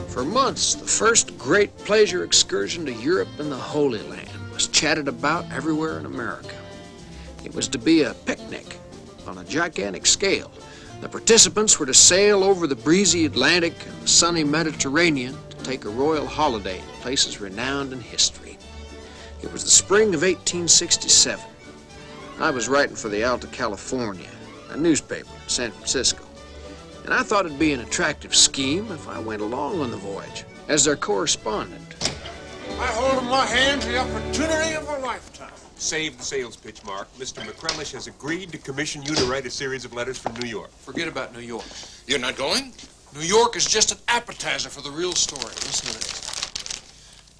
For months, the first great pleasure excursion to Europe and the Holy Land was chatted about everywhere in America. It was to be a picnic on a gigantic scale. The participants were to sail over the breezy Atlantic and the sunny Mediterranean to take a royal holiday in places renowned in history. It was the spring of 1867. I was writing for the Alta California, a newspaper in San Francisco, and I thought it'd be an attractive scheme if I went along on the voyage as their correspondent. I hold in my hands the opportunity of a lifetime. Save the sales pitch, Mark. Mr. McCrellish has agreed to commission you to write a series of letters from New York. Forget about New York. You're not going? New York is just an appetizer for the real story. Listen to this.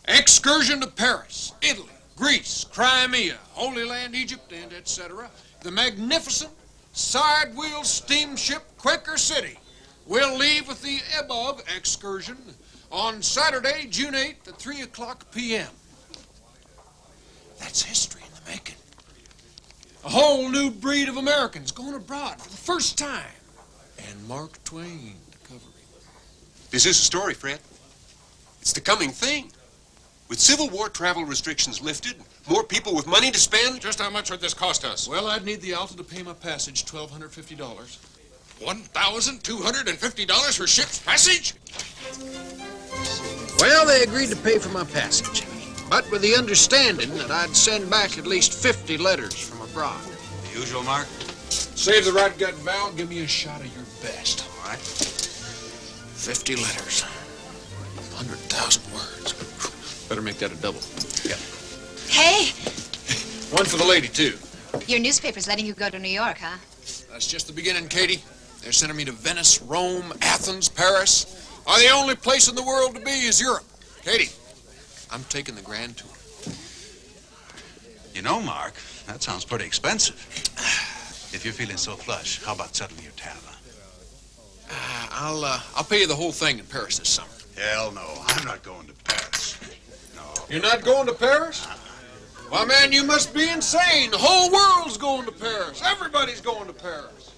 Excursion to Paris, Italy, Greece, Crimea, Holy Land, Egypt, and etc. The magnificent side-wheel steamship Quaker City will leave with the above excursion on Saturday, June 8th at 3 o'clock p.m. That's history in the making. A whole new breed of Americans going abroad for the first time. And Mark Twain to cover it. This is the story, Fred. It's the coming thing. With Civil War travel restrictions lifted, more people with money to spend. Just how much would this cost us? Well, I'd need the Alta to pay my passage, $1,250. $1,250 for ship's passage? Well, they agreed to pay for my passage, but with the understanding that I'd send back at least 50 letters from abroad. The usual, Mark? Save the right gut, Val. Give me a shot of your best. All right. 50 letters. 100,000 words. Better make that a double. Yeah. Hey, One for the lady, too. your newspaper's letting you go to New York, huh? That's just the beginning, Katie. They're sending me to Venice, Rome, Athens, Paris. The only place in the world to be is Europe. Katie, I'm taking the grand tour. You know, Mark, that sounds pretty expensive. If you're feeling so flush, how about settling your tab? I'll pay you the whole thing in Paris this summer. Hell no, I'm not going to Paris. No. You're not going to Paris? Why, man, you must be insane. The whole world's going to Paris. Everybody's going to Paris.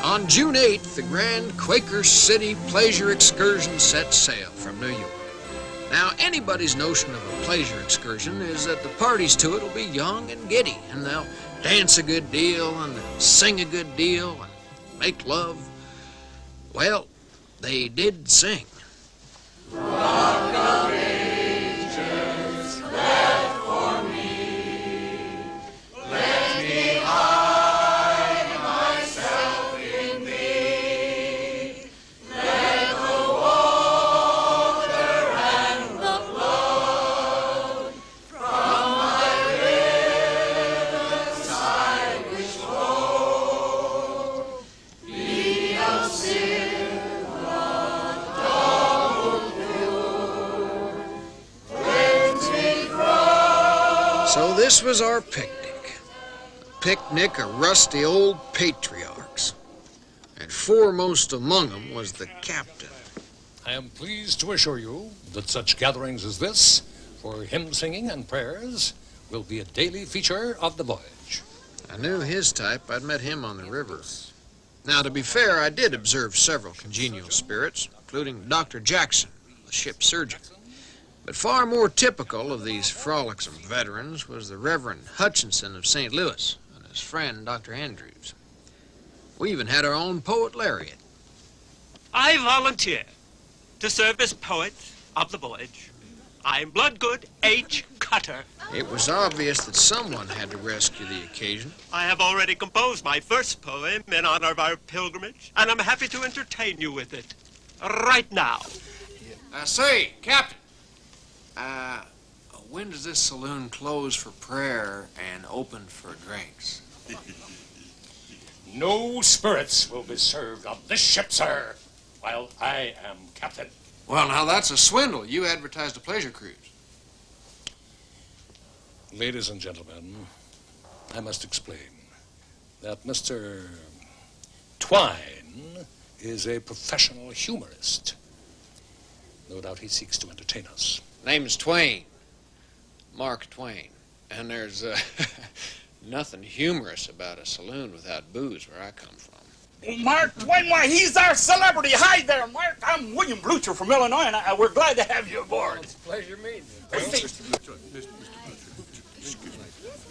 On June 8th, the Grand Quaker City Pleasure Excursion set sail from New York. Now, anybody's notion of a pleasure excursion is that the parties to it will be young and giddy, and they'll dance a good deal and sing a good deal and make love. Well, they did sing. Rock of ages, left for me. Let me hide myself in thee. Let the water and the flood from my riverside which flow be of silver double pure. Cleanse me from. So this was our picnic. A picnic of rusty old patriarchs. And foremost among them was the captain. I am pleased to assure you that such gatherings as this, for hymn singing and prayers, will be a daily feature of the voyage. I knew his type. I'd met him on the river. Now, to be fair, I did observe several congenial spirits, including Dr. Jackson, the ship's surgeon. But far more typical of these frolicsome veterans was the Reverend Hutchinson of St. Louis and his friend, Dr. Andrews. We even had our own poet laureate. I volunteer to serve as poet of the voyage. I'm Bloodgood H. Cutter. It was obvious that someone had to rescue the occasion. I have already composed my first poem in honor of our pilgrimage, and I'm happy to entertain you with it right now. Say, Captain, when does this saloon close for prayer and open for drinks? No spirits will be served on this ship, sir, while I am captain. Well, now that's a swindle. You advertised a pleasure cruise. Ladies and gentlemen, I must explain that Mr. Twine is a professional humorist. No doubt he seeks to entertain us. Name's Twain. Mark Twain. And there's nothing humorous about a saloon without booze where I come from. Mark Twain, why, he's our celebrity. Hi there, Mark. I'm William Blucher from Illinois, and we're glad to have you aboard. It's a pleasure meeting you.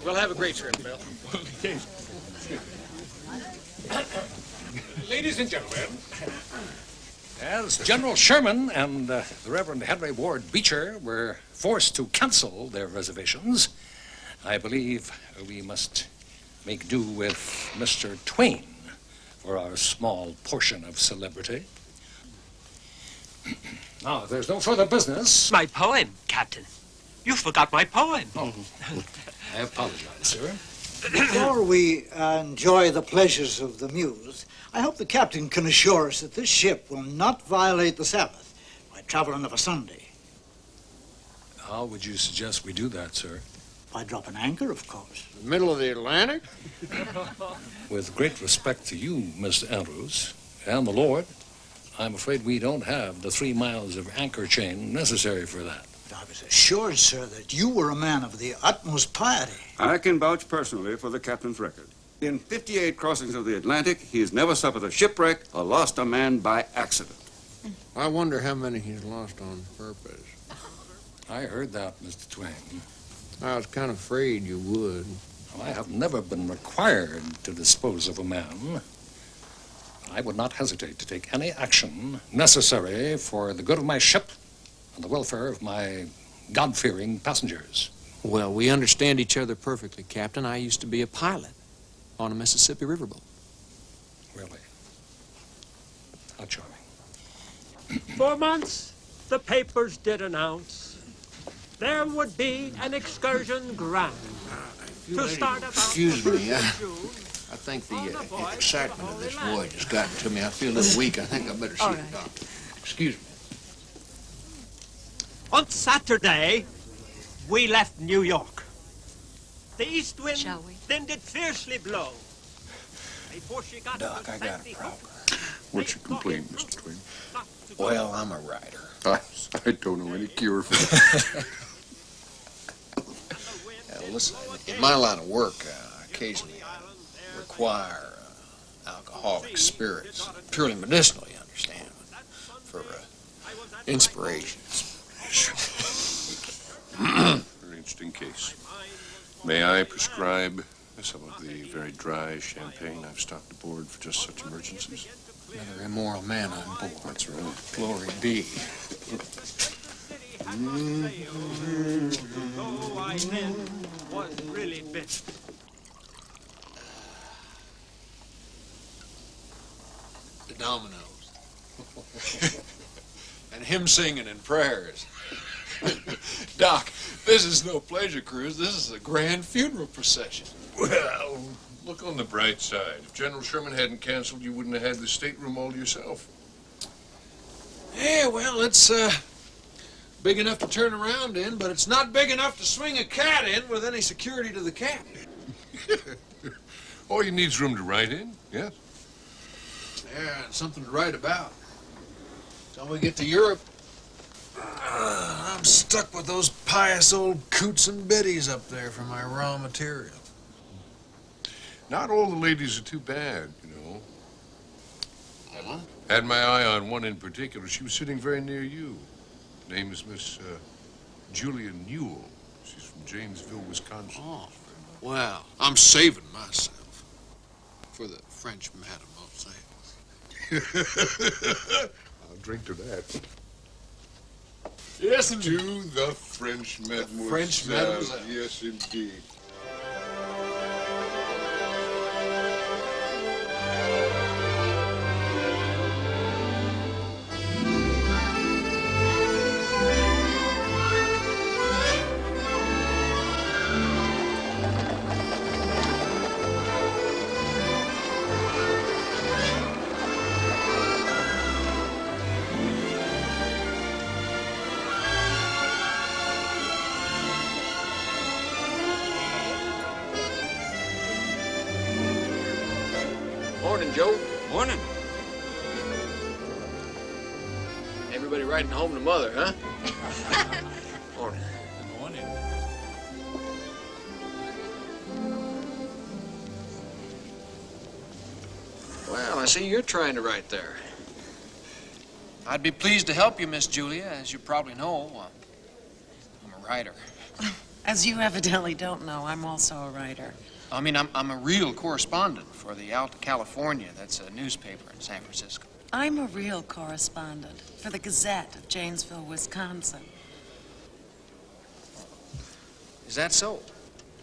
We'll have a great trip, Bill. Ladies and gentlemen, as General Sherman and the Reverend Henry Ward Beecher were forced to cancel their reservations, I believe we must make do with Mr. Twain for our small portion of celebrity. Now, if there's no further business... My poem, Captain. You forgot my poem. Oh, I apologize, sir. Before we enjoy the pleasures of the muse, I hope the captain can assure us that this ship will not violate the Sabbath by traveling of a Sunday. How would you suggest we do that, sir? By dropping anchor, of course. The middle of the Atlantic? With great respect to you, Mr. Andrews, and the Lord, I'm afraid we don't have the 3 miles of anchor chain necessary for that. I was assured, sir, that you were a man of the utmost piety. I can vouch personally for the captain's record. In 58 crossings of the Atlantic, he has never suffered a shipwreck or lost a man by accident. I wonder how many he's lost on purpose. I heard that, Mr. Twain. I was kind of afraid you would. I have never been required to dispose of a man. I would not hesitate to take any action necessary for the good of my ship and the welfare of my God-fearing passengers. Well, we understand each other perfectly, Captain. I used to be a pilot on a Mississippi riverboat. Really? How charming. 4 months, the papers did announce there would be an excursion grand to start about... Excuse me, I think the excitement of this voyage has gotten to me. I feel a little weak. I think I better see the doctor. Excuse me. On Saturday, we left New York. The east wind then did fiercely blow. Before she got Doc, I got a problem. What's your complaint, Mr. Twain? Well, I'm a writer. I don't know any cure for that. Listen, in my line of work, occasionally I require alcoholic spirits, purely medicinal, you understand, for inspiration. Very interesting case. May I prescribe some of the very dry champagne I've stocked aboard for just such emergencies? Another immoral man on board. That's right. Glory be. Oh, I then was really bit. The dominoes. And him singing in prayers. Doc, this is no pleasure cruise. This is a grand funeral procession. Well, look on the bright side. If General Sherman hadn't canceled, you wouldn't have had the stateroom all to yourself. Yeah, well, it's big enough to turn around in, but it's not big enough to swing a cat in with any security to the captain. All you need is room to write in, yes? Yeah, and something to write about. Till we get to Europe, I'm stuck with those pious old coots and biddies up there for my raw material. Not all the ladies are too bad, you know. Had my eye on one in particular. She was sitting very near you. Name is Miss Julia Newell. She's from Janesville, Wisconsin. Oh, well, I'm saving myself for the French mademoiselle. I'll drink to that. Yes, To the French mademoiselle. French mademoiselle. Yes, indeed. Morning, Joe. Morning. Everybody riding home to Mother, huh? Morning. Good morning. Well, I see you're trying to write there. I'd be pleased to help you, Miss Julia. As you probably know, I'm a writer. As you evidently don't know, I'm also a writer. I mean, I'm a real correspondent for the Alta California. That's a newspaper in San Francisco. I'm a real correspondent for the Gazette of Janesville, Wisconsin. Is that so?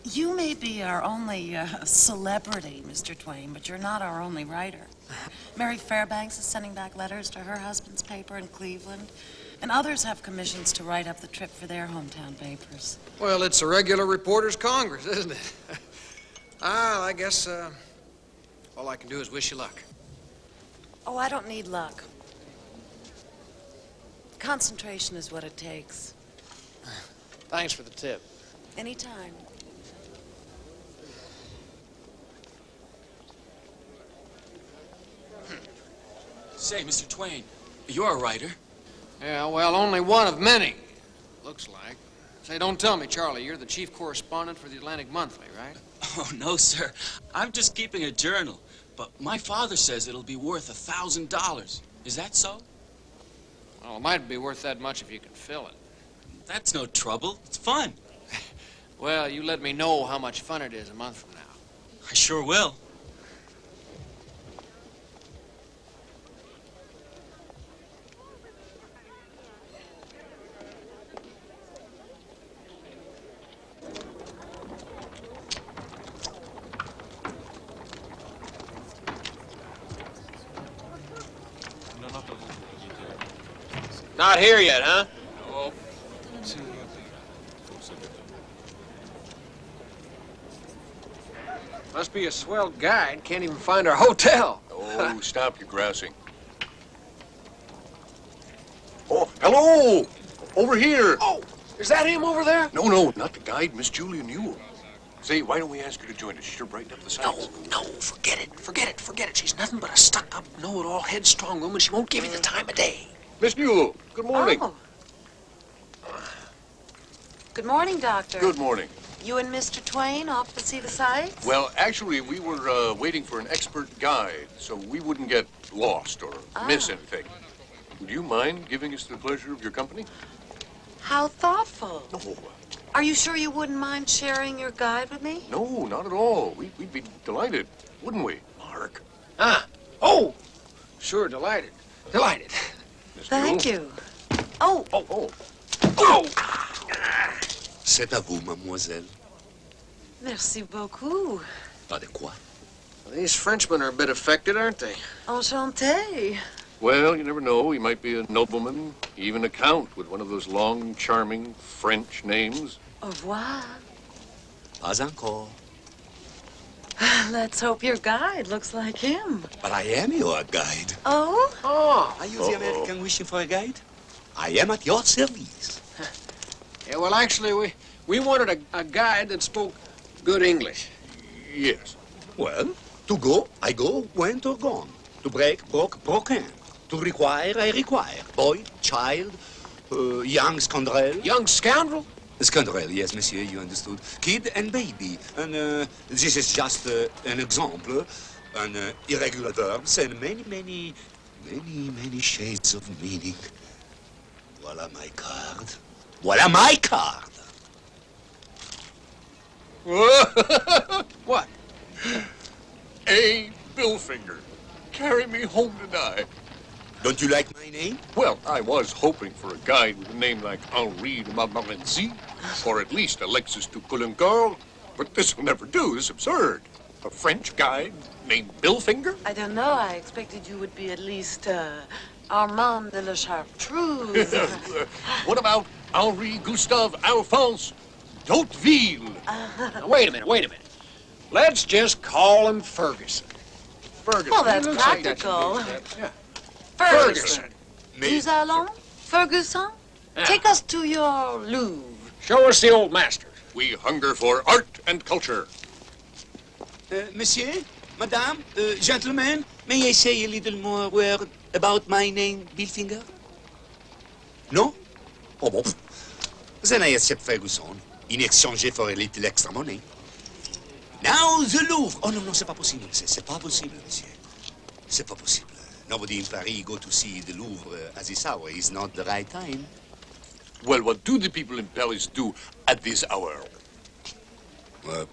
You may be our only celebrity, Mr. Twain, but you're not our only writer. Mary Fairbanks is sending back letters to her husband's paper in Cleveland, and others have commissions to write up the trip for their hometown papers. Well, it's a regular reporters' congress, isn't it? I guess all I can do is wish you luck. Oh, I don't need luck. Concentration is what it takes. Thanks for the tip. Anytime. Say, Mr. Twain, you're a writer. Yeah, well, only one of many, looks like. Say, don't tell me, Charlie, you're the chief correspondent for the Atlantic Monthly, right? Oh, no, sir. I'm just keeping a journal. But my father says it'll be worth $1,000. Is that so? Well, it might be worth that much if you can fill it. That's no trouble. It's fun. Well, you let me know how much fun it is a month from now. I sure will. Not here yet, huh? No. Must be a swell guide. Can't even find our hotel. Oh, stop your grousing. Oh, hello! Over here! Oh, is that him over there? No, not the guide, Miss Julia Newell. Say, why don't we ask her to join us? She'll brighten up the sights. No, forget it. She's nothing but a stuck-up, know-it-all, headstrong woman. She won't give you the time of day. Miss Newell, good morning. Oh. Good morning, Doctor. Good morning. You and Mr. Twain off to see the sights? Well, actually, we were waiting for an expert guide, so we wouldn't get lost or miss anything. Would you mind giving us the pleasure of your company? How thoughtful. No. Are you sure you wouldn't mind sharing your guide with me? No, not at all. We'd be delighted, wouldn't we, Mark? Oh, sure, delighted. Thank you. Oh. C'est à vous, mademoiselle. Merci beaucoup. Pas de quoi. Well, these Frenchmen are a bit affected, aren't they? Enchanté. Well, you never know. He might be a nobleman, even a count with one of those long, charming French names. Au revoir. Pas encore. Let's hope your guide looks like him. But I am your guide. Oh? Are you the American wishing for a guide? I am at your service. Yeah, well, actually, we wanted a guide that spoke good English. Yes. Well, to go, I go. Went or gone. To break, broke, broken. To require, I require. Boy, child, young scoundrel. Young scoundrel? Scoundrel, yes, monsieur, you understood. Kid and baby. And this is just an example. An irregular verbs and many shades of meaning. Voila my card. Voilà my card. What? A. Billfinger. Carry me home to die. Don't you like my name? Well, I was hoping for a guide with a name like Henri de Montmorency, or at least Alexis de Caulaincourt, but this will never do. This is absurd. A French guide named Billfinger? I don't know. I expected you would be at least Armand de la Chartreuse. What about Henri Gustave Alphonse d'Hauteville? Now, wait a minute. Let's just call him Ferguson. Ferguson. Well, that's It looks like practical. Yeah. Ferguson. Ferguson. Nous allons, Ferguson, take us to your Louvre. Show us the old master. We hunger for art and culture. Monsieur, madame, gentlemen, may I say a little more word about my name, Billfinger? No? Oh, bon. Then I accept Ferguson in exchange for a little extra money. Now, the Louvre. Oh, non, c'est pas possible. C'est pas possible, monsieur. C'est pas possible. Nobody in Paris go to see the Louvre at this hour. It's not the right time. Well, what do the people in Paris do at this hour? I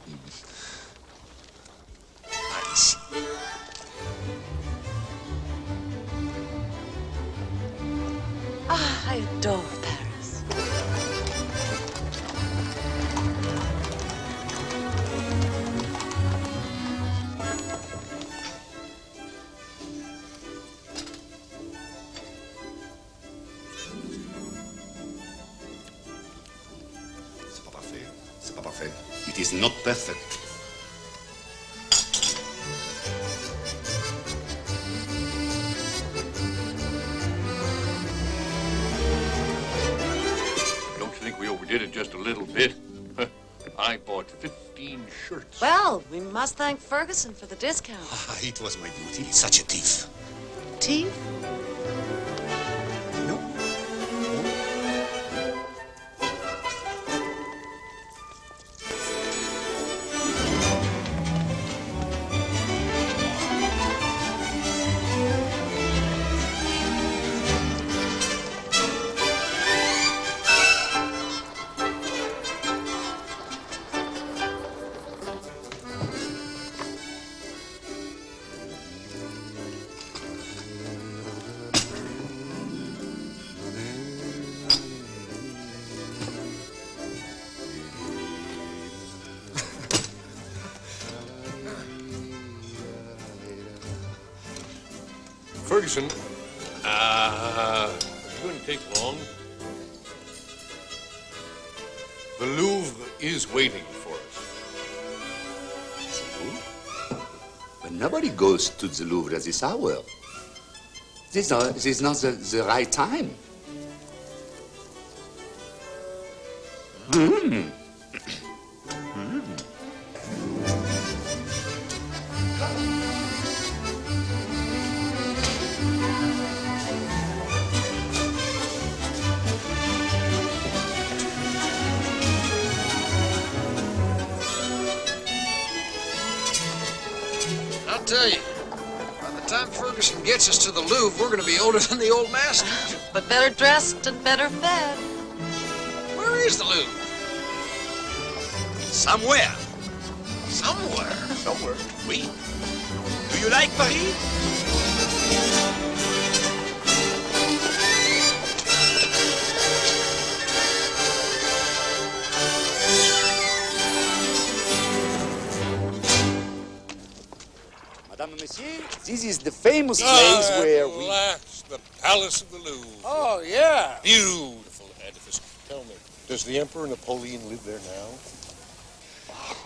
see. Ah, I adore Paris. C'est pas parfait. It is not perfect. Don't you think we overdid it just a little bit? I bought 15 shirts. Well, we must thank Ferguson for the discount. It was my duty. Such a thief. Teeth? Ferguson, it's going to take long. The Louvre is waiting for us. But nobody goes to the Louvre at this hour. This is not the right time. I'll tell you, by the time Ferguson gets us to the Louvre, we're going to be older than the old master. But better dressed and better fed. Where is the Louvre? Somewhere. Somewhere. Somewhere. Oui. Do you like Paris? Madame and Monsieur, this is the famous place where we... last, the Palace of the Louvre. Oh, yeah. Beautiful edifice. Tell me, does the Emperor Napoleon live there now?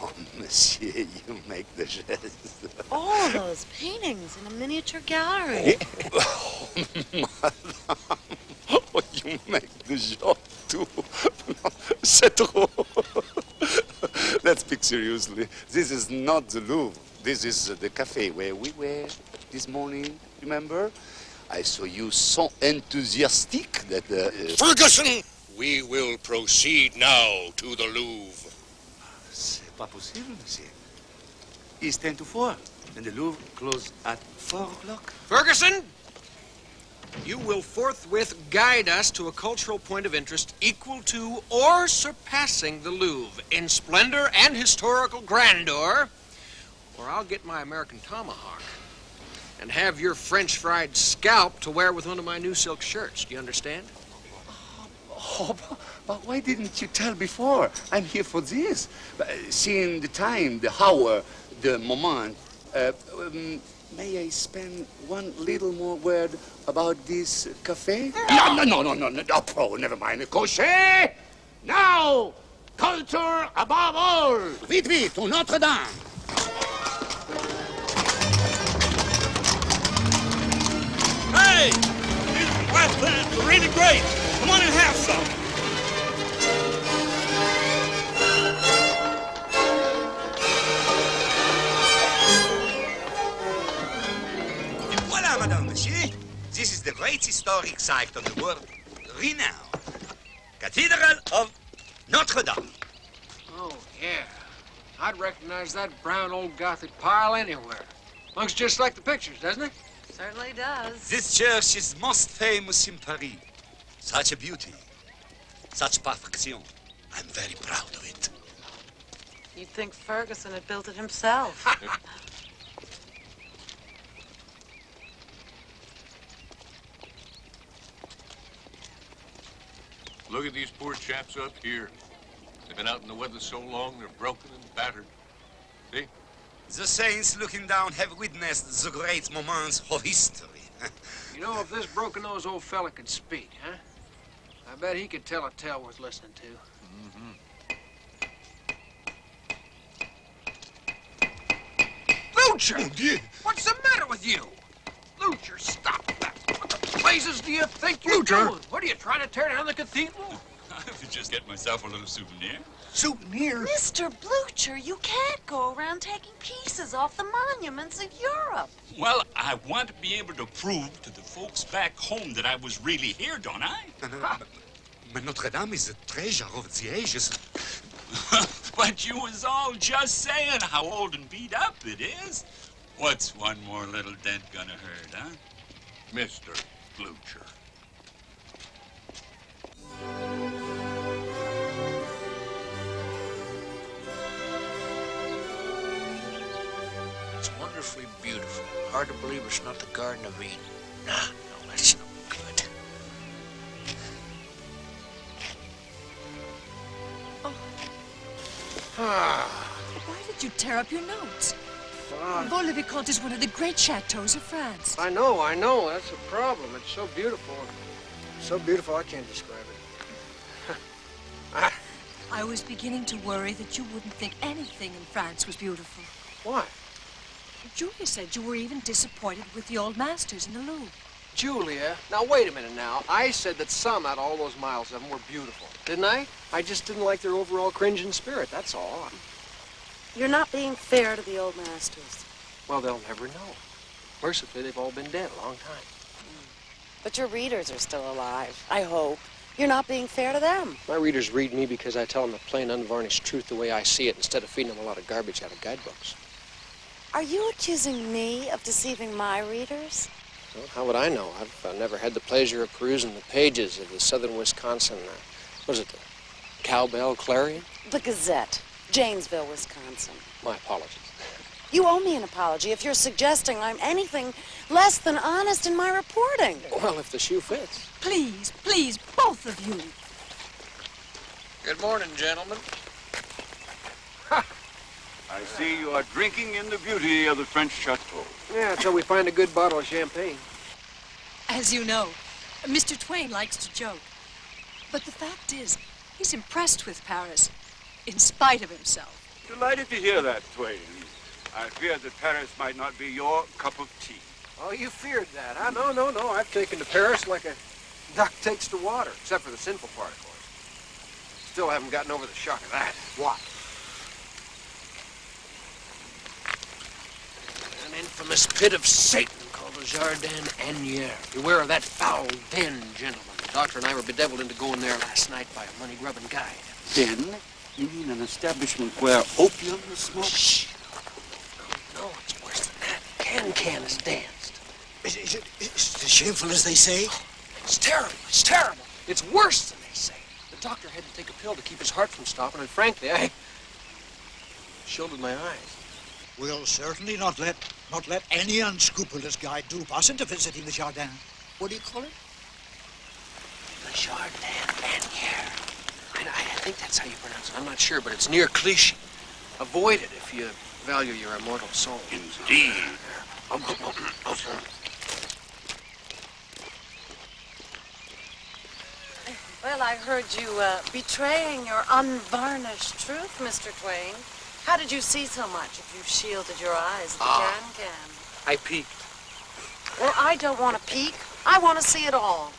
Oh, Monsieur, you make the jest. All those paintings in a miniature gallery. Oh, Madame, oh, you make the joke too. C'est trop. Let's speak seriously. This is not the Louvre. This is the cafe where we were this morning, remember? I saw you so enthusiastic that... Ferguson! We will proceed now to the Louvre. C'est pas possible, monsieur. It's 10 to 4, and the Louvre closed at 4 o'clock. Ferguson? You will forthwith guide us to a cultural point of interest equal to or surpassing the Louvre in splendor and historical grandeur, or I'll get my American tomahawk and have your French fried scalp to wear with one of my new silk shirts. Do you understand? Oh, but why didn't you tell before? I'm here for this. Seeing the time, the hour, the moment, may I spend one little more word about this cafe? No, pro, never mind. Cocher! Now, culture above all! Vite, vite, to Notre Dame! Hey! These white plants are really great. Come on and have some. Voilà, Madame, Monsieur. This is the great historic site of the world renowned Cathedral of Notre Dame. Oh, yeah. I'd recognize that brown old Gothic pile anywhere. Looks just like the pictures, doesn't it? Certainly does. This church is most famous in Paris. Such a beauty, such perfection. I'm very proud of it. You'd think Ferguson had built it himself. Look at these poor chaps up here. They've been out in the weather so long, they're broken and battered. See? The saints looking down have witnessed the great moments of history. You know, if this broken-nosed old fella could speak, huh? I bet he could tell a tale worth listening to. Lucher! What's the matter with you? Lucher, stop that. What the blazes do you think you're doing? What are you trying to tear down the cathedral? I could just get myself a little souvenir. Souvenir? Mr. Blucher, you can't go around taking pieces off the monuments of Europe. Well, I want to be able to prove to the folks back home that I was really here, don't I? But Notre Dame is a treasure of the ages. But you was all just saying how old and beat up it is. What's one more little dent gonna hurt, huh? Mr. Blucher. It's wonderfully beautiful. Hard to believe it's not the Garden of Eden. No, that's no good. Why did you tear up your notes? Vaux-le-Vicomte is one of the great chateaux of France. I know. That's a problem. It's so beautiful. So beautiful, I can't describe it. I was beginning to worry that you wouldn't think anything in France was beautiful. Why? Julia said you were even disappointed with the old masters in the Louvre. Julia? Now, wait a minute now. I said that some out of all those miles of them were beautiful, didn't I? I just didn't like their overall cringing spirit, that's all. You're not being fair to the old masters. Well, they'll never know. Mercifully, they've all been dead a long time. But your readers are still alive, I hope. You're not being fair to them. My readers read me because I tell them the plain, unvarnished truth the way I see it instead of feeding them a lot of garbage out of guidebooks. Are you accusing me of deceiving my readers? Well, how would I know? I've never had the pleasure of perusing the pages of the Southern Wisconsin, what is it, the Cowbell Clarion? The Gazette, Janesville, Wisconsin. My apologies. You owe me an apology if you're suggesting I'm anything less than honest in my reporting. Well, if the shoe fits. Please, both of you. Good morning, gentlemen. I see you are drinking in the beauty of the French chateau. Yeah, until we find a good bottle of champagne. As you know, Mr. Twain likes to joke. But the fact is, he's impressed with Paris, in spite of himself. Delighted to hear that, Twain. I feared that Paris might not be your cup of tea. Oh, you feared that, huh? No. I've taken to Paris like a duck takes to water, except for the sinful part, of course. Still haven't gotten over the shock of that. What? An infamous pit of Satan called the Jardin Anière. Beware of that foul den, gentlemen. The doctor and I were bedeviled into going there last night by a money-grubbing guide. Den? You mean an establishment where opium is smoked? Shh. No, it's worse than that. Can is danced. Is it as shameful as they say? It's terrible. It's terrible. It's worse than they say. The doctor had to take a pill to keep his heart from stopping, and frankly, I shielded my eyes. We'll certainly not let any unscrupulous guy dupe us into visiting the Jardin. What do you call it? The Jardin Manière. I think that's how you pronounce it. I'm not sure, but it's near Clichy. Avoid it if you value your immortal soul. Indeed. Well, I heard you betraying your unvarnished truth, Mr. Twain. How did you see so much if you shielded your eyes at the can-can? I peeked. Well, I don't want to peek. I want to see it all.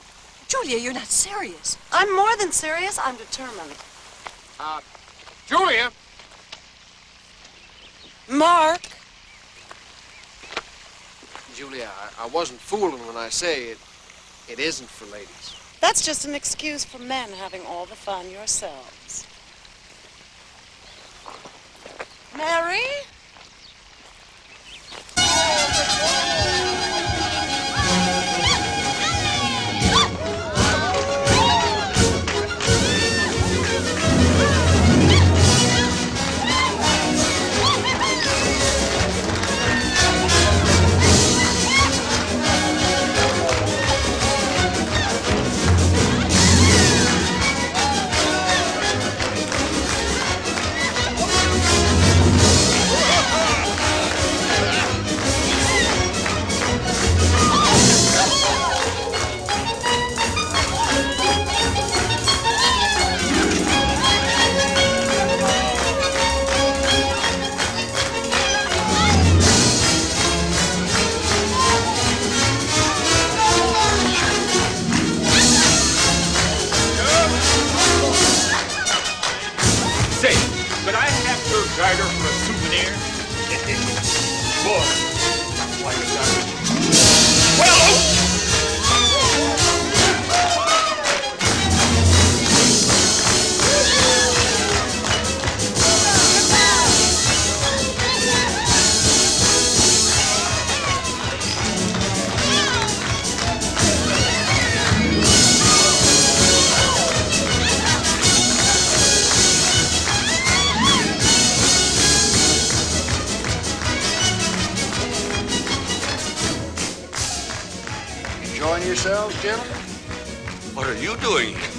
Julia, you're not serious. I'm more than serious. I'm determined. Julia! Mark! Julia, I wasn't fooling when I say it isn't for ladies. That's just an excuse for men having all the fun yourselves. Mary? Garter for a souvenir? Boy, why you got it? Well, Enjoying yourselves, gentlemen? What are you doing here?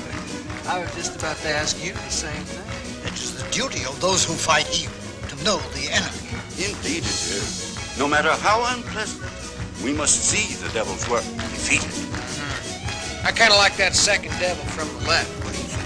I was just about to ask you the same thing. It is the duty of those who fight evil to know the enemy. Indeed it is. No matter how unpleasant, we must see the devil's work defeated. I kind of like that second devil from the left. What do you think?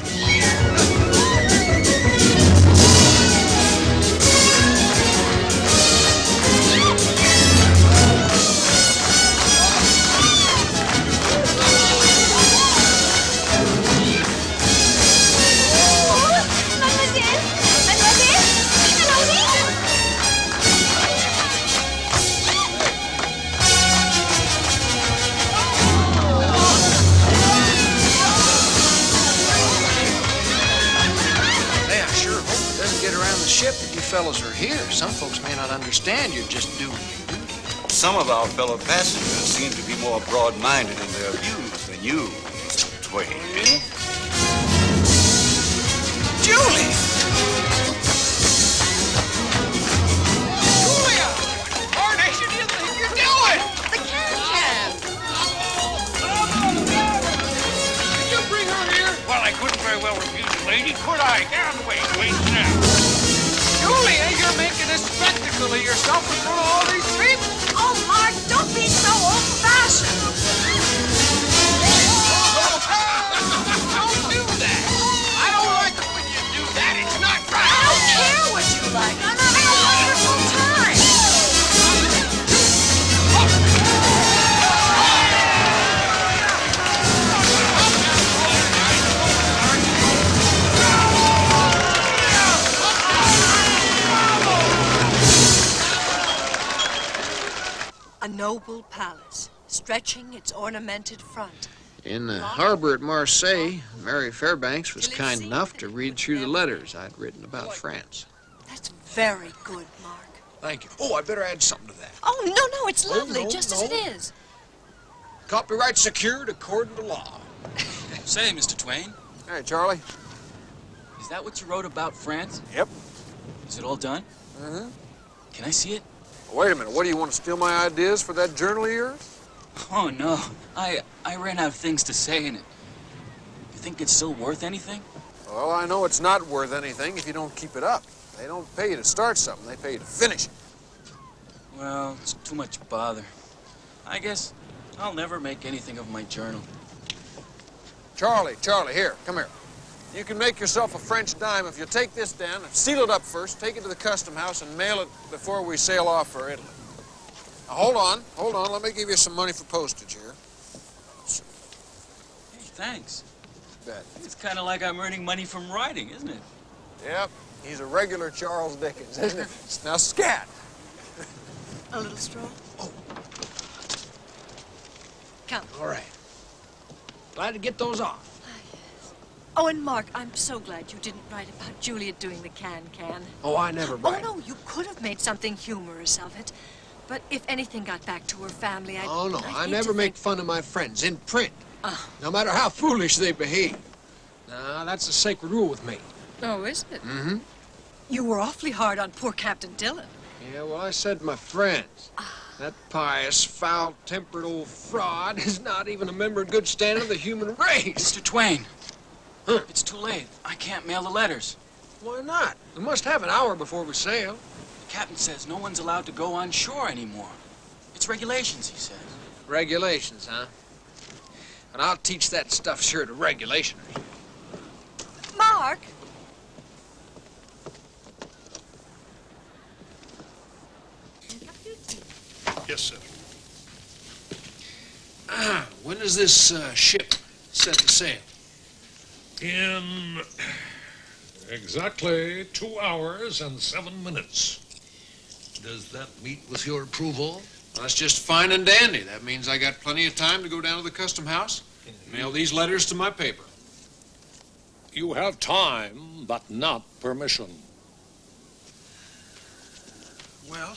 Ship that you fellows are here. Some folks may not understand you're just doing your duty. Some of our fellow passengers seem to be more broad-minded in their views than you, Mr. Twain. Julie! Julia! Carnation, you think you're doing? The can-can! Did you bring her here? Well, I couldn't very well refuse a lady, could I? Get out of the way, wait now. Julia, you're making a spectacle of yourself in front of all these people. Oh, Mark, don't be so old-fashioned. Don't do that. I don't like it when you do that. It's not right. I don't care what you like. I'm having a wonderful time. A noble palace, stretching its ornamented front. In the harbor at Marseille, Mary Fairbanks was kind enough to read through the letters I'd written about France. That's very good, Mark. Thank you. Oh, I better add something to that. Oh, no, it's lovely, just as it is. Copyright secured according to law. Say, Mr. Twain, Hey, Charlie. is that what you wrote about France? Yep. Is it all done? Mm-hmm. Can I see it? Wait a minute. What, do you want to steal my ideas for that journal of yours? Oh, no. I ran out of things to say in it. You think it's still worth anything? Well, I know it's not worth anything if you don't keep it up. They don't pay you to start something. They pay you to finish it. Well, it's too much bother. I guess I'll never make anything of my journal. Charlie, here, come here. You can make yourself a French dime if you take this down and seal it up first, take it to the custom house, and mail it before we sail off for Italy. Now, hold on. Let me give you some money for postage here. Hey, thanks. Bet. It's kind of like I'm earning money from writing, isn't it? Yep, he's a regular Charles Dickens, isn't it? Now, scat. A little straw? Come. All right. Glad to get those off. Oh, and Mark, I'm so glad you didn't write about Juliet doing the can-can. Oh, I never write. Oh, no, you could have made something humorous of it. But if anything got back to her family, Oh, no, I'd I hate never to make think- fun of my friends in print, no matter how foolish they behave. Now, that's a sacred rule with me. Oh, is it? Mm-hmm. You were awfully hard on poor Captain Dillon. Yeah, well, I said my friends. That pious, foul-tempered old fraud is not even a member in good standing of the human race. Mr. Twain, it's too late. I can't mail the letters. Why not? We must have an hour before we sail. The captain says no one's allowed to go on shore anymore. It's regulations, he says. Regulations, huh? And I'll teach that stuff sure to regulationers. Mark! Yes, sir. When is this ship set to sail? In exactly 2 hours and 7 minutes. Does that meet with your approval? That's just fine and dandy. That means I got plenty of time to go down to the custom house, mail these letters to my paper. You have time, but not permission. Well,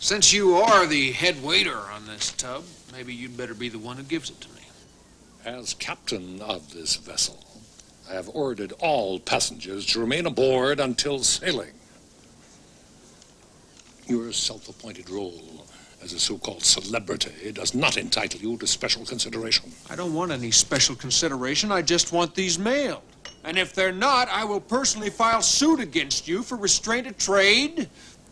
since you are the head waiter on this tub, maybe you'd better be the one who gives it to me. As captain of this vessel, I have ordered all passengers to remain aboard until sailing. Your self-appointed role as a so-called celebrity does not entitle you to special consideration. I don't want any special consideration. I just want these mailed. And if they're not, I will personally file suit against you for restraint of trade,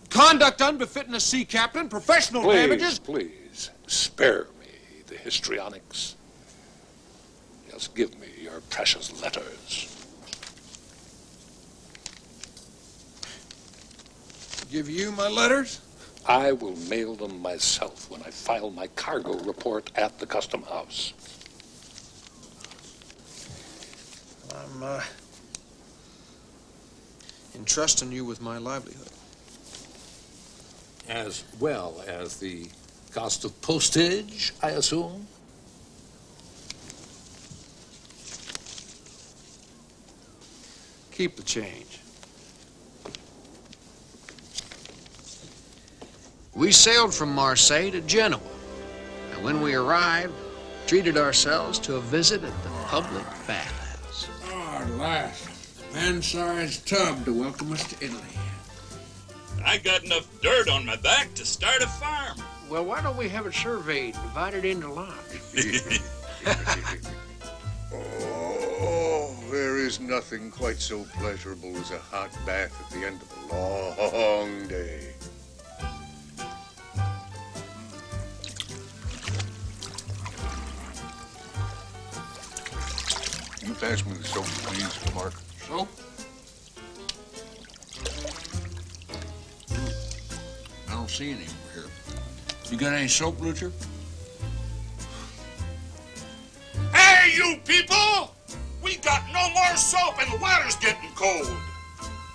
conduct unbefitting a sea captain, professional damages. Please, spare me the histrionics. Just give me your precious letters. Give you my letters? I will mail them myself when I file my cargo report at the custom house. I'm entrusting you with my livelihood. As well as the cost of postage, I assume? Keep the change. We sailed from Marseille to Genoa, and when we arrived, treated ourselves to a visit at the public bathhouse. Oh, at last. Man-sized tub to welcome us to Italy. I got enough dirt on my back to start a farm. Well, why don't we have it surveyed, divided into lots? Oh, there is nothing quite so pleasurable as a hot bath at the end of a long day. You pass me the soap, please, Mark. Soap? I don't see any over here. You got any soap, Luther? Hey, you people! We got no more soap and the water's getting cold.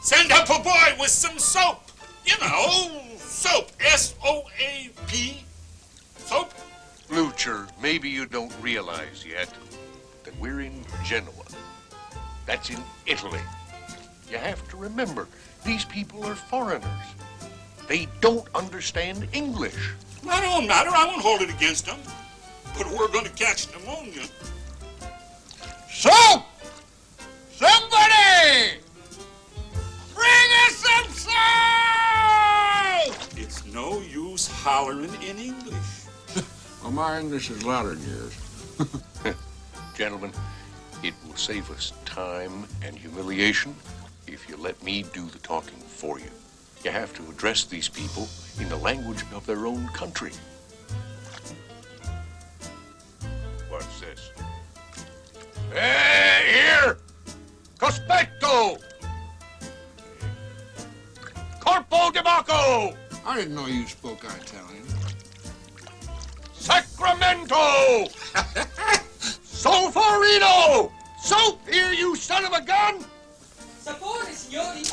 Send up a boy with some soap. You know, soap. S-O-A-P. Soap. Blucher, maybe you don't realize yet that we're in Genoa. That's in Italy. You have to remember, these people are foreigners. They don't understand English. That don't matter. I won't hold it against them. but we're going to catch pneumonia. Soap! Somebody! Bring us some soap! It's no use hollering in English. Well, my English is louder than yours. Gentlemen, it will save us time and humiliation if you let me do the talking for you. You have to address these people in the language of their own country. What's this? Hey, here! Cospetto! Corpo di Bacco! I didn't know you spoke Italian. Sacramento! Solferino! Soap here, you son of a gun! Sapone, signori.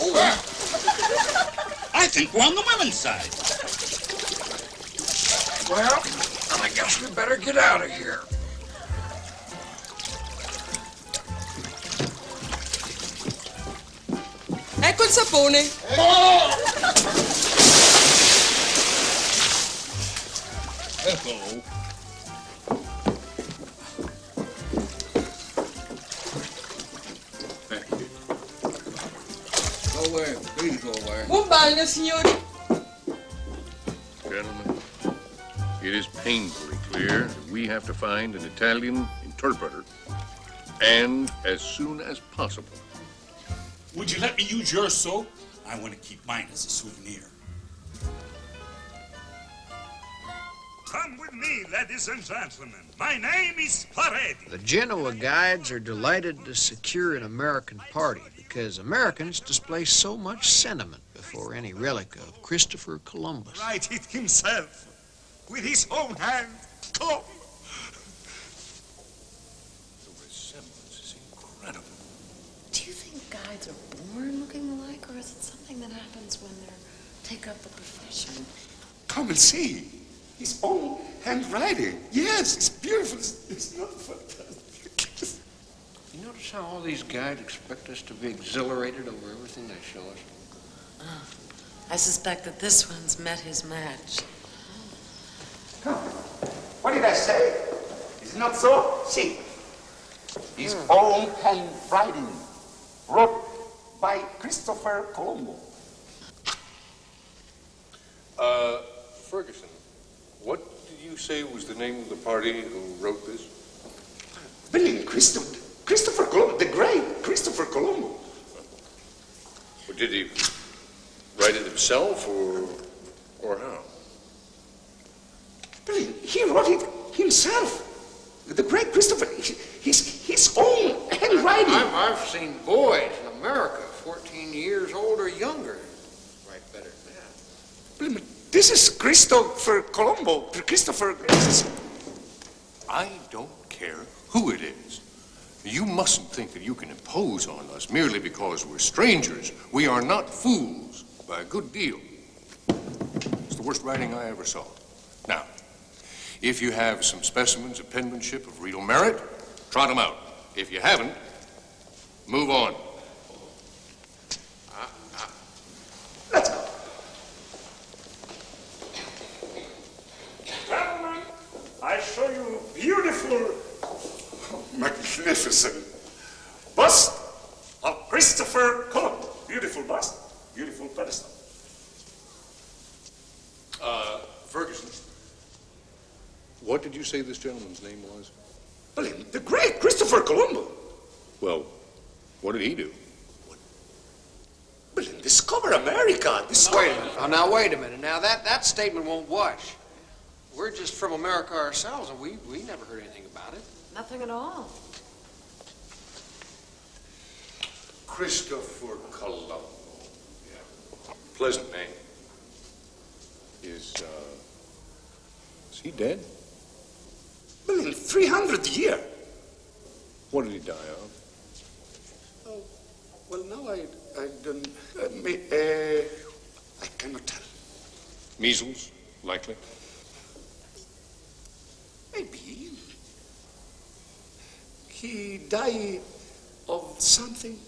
I think we're on the women's side. Well, I guess we better get out of here. Ecco il sapone. Hello. Go away. Please go away. Buon bagno, signori. Gentlemen, it is painfully clear that we have to find an Italian interpreter, and as soon as possible. Would you let me use your soap? I want to keep mine as a souvenir. Come with me, ladies and gentlemen. My name is Paredi. The Genoa guides are delighted to secure an American party because Americans display so much sentiment before any relic of Christopher Columbus. Write it himself, with his own hand. Come. The resemblance is incredible. Do you think guides are born looking alike, or is it something that happens when they take up the profession? Come and see. His own handwriting. Yes, it's beautiful. It's not fantastic. You notice how all these guides expect us to be exhilarated over everything they show us? Oh, I suspect that this one's met his match. Come. What did I say? Is it not so? See. His own handwriting. Wrote by Christopher Colombo. Ferguson, what did you say was the name of the party who wrote this? Brilliant, Christopher Colombo, the great Christopher Colombo. Or did he write it himself, or how? Brilliant, he wrote it himself. The great Christopher, his own handwriting. I've seen boys in America 14 years old or younger write better than that. Brilliant. This is Christopher Colombo. Christopher. I don't care who it is. You mustn't think that you can impose on us merely because we're strangers. We are not fools by a good deal. It's the worst writing I ever saw. Now, if you have some specimens of penmanship of real merit, trot them out. If you haven't, move on. Let's go. Gentlemen, I show you beautiful, magnificent bust of Christopher Colombo. Beautiful bust, beautiful pedestal. Ferguson, what did you say this gentleman's name was? Brilliant. The great Christopher Colombo. Well, what did he do? Brilliant. Discover America. Wait a minute. Now, wait a minute. Now, that statement won't wash. We're just from America ourselves, and we never heard anything about it. Nothing at all. Christopher Colombo. Yeah. Pleasant name. Is he dead? Brilliant. 300 years. What did he die of? Oh, well, now I don't. I cannot tell. Measles, likely. Maybe. He died of something.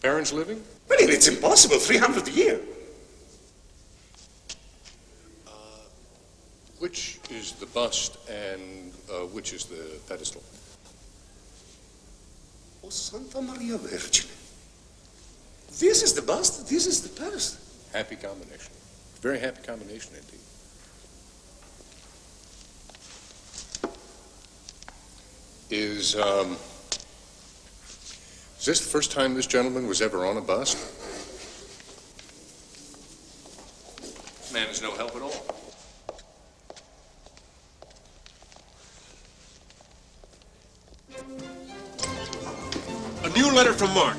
Parents living? Brilliant. It's impossible. 300 years. Which is the bust and which is the pedestal? Oh, Santa Maria Virgine. This is the bust, this is the pedestal. Happy combination. Very happy combination indeed. Is this the first time this gentleman was ever on a bust? Man is no help at all. A new letter from Mark.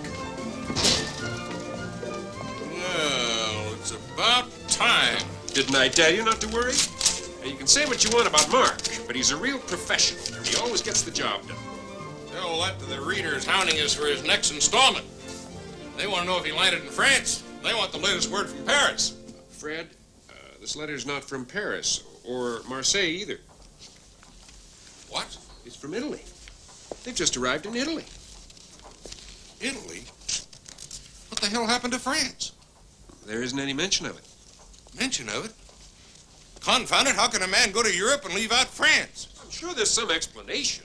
Well, it's about time. Didn't I tell you not to worry? Now, you can say what you want about Mark, but he's a real professional, and he always gets the job done. Tell that to the readers hounding us for his next installment. They want to know if he landed in France. They want the latest word from Paris. Fred, this letter's not from Paris, or Marseille either. What? It's from Italy. They've just arrived in Italy. Italy? What the hell happened to France? There isn't any mention of it. Mention of it? Confound it, how can a man go to Europe and leave out France? I'm sure there's some explanation.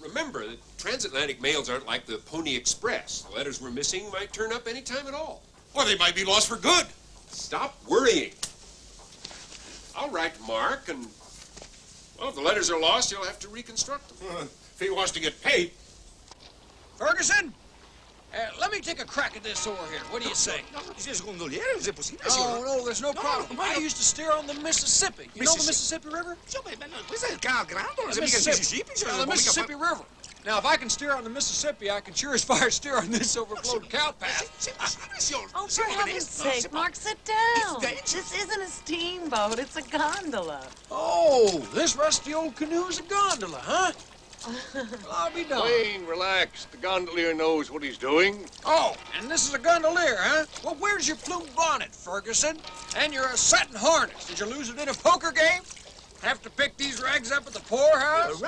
Remember that transatlantic mails aren't like the Pony Express. The letters we're missing might turn up any time at all. Or they might be lost for good. Stop worrying. I'll write to Mark, and, well, if the letters are lost, you'll have to reconstruct them. If he wants to get paid. Ferguson, let me take a crack at this oar here. What do you say? Oh, no, there's no problem. I used to steer on the Mississippi. You know the Mississippi River? The Mississippi River. Now, if I can steer on the Mississippi, I can sure as fire steer on this overflowed cow path. Oh, for heaven's sake, Mark, sit down. This isn't a steamboat, it's a gondola. Oh, this rusty old canoe's a gondola, huh? I'll be done. Wayne, relax. The gondolier knows what he's doing. Oh, and this is a gondolier, huh? Well, where's your plumed bonnet, Ferguson? And your satin harness. Did you lose it in a poker game? Have to pick these rags up at the poorhouse?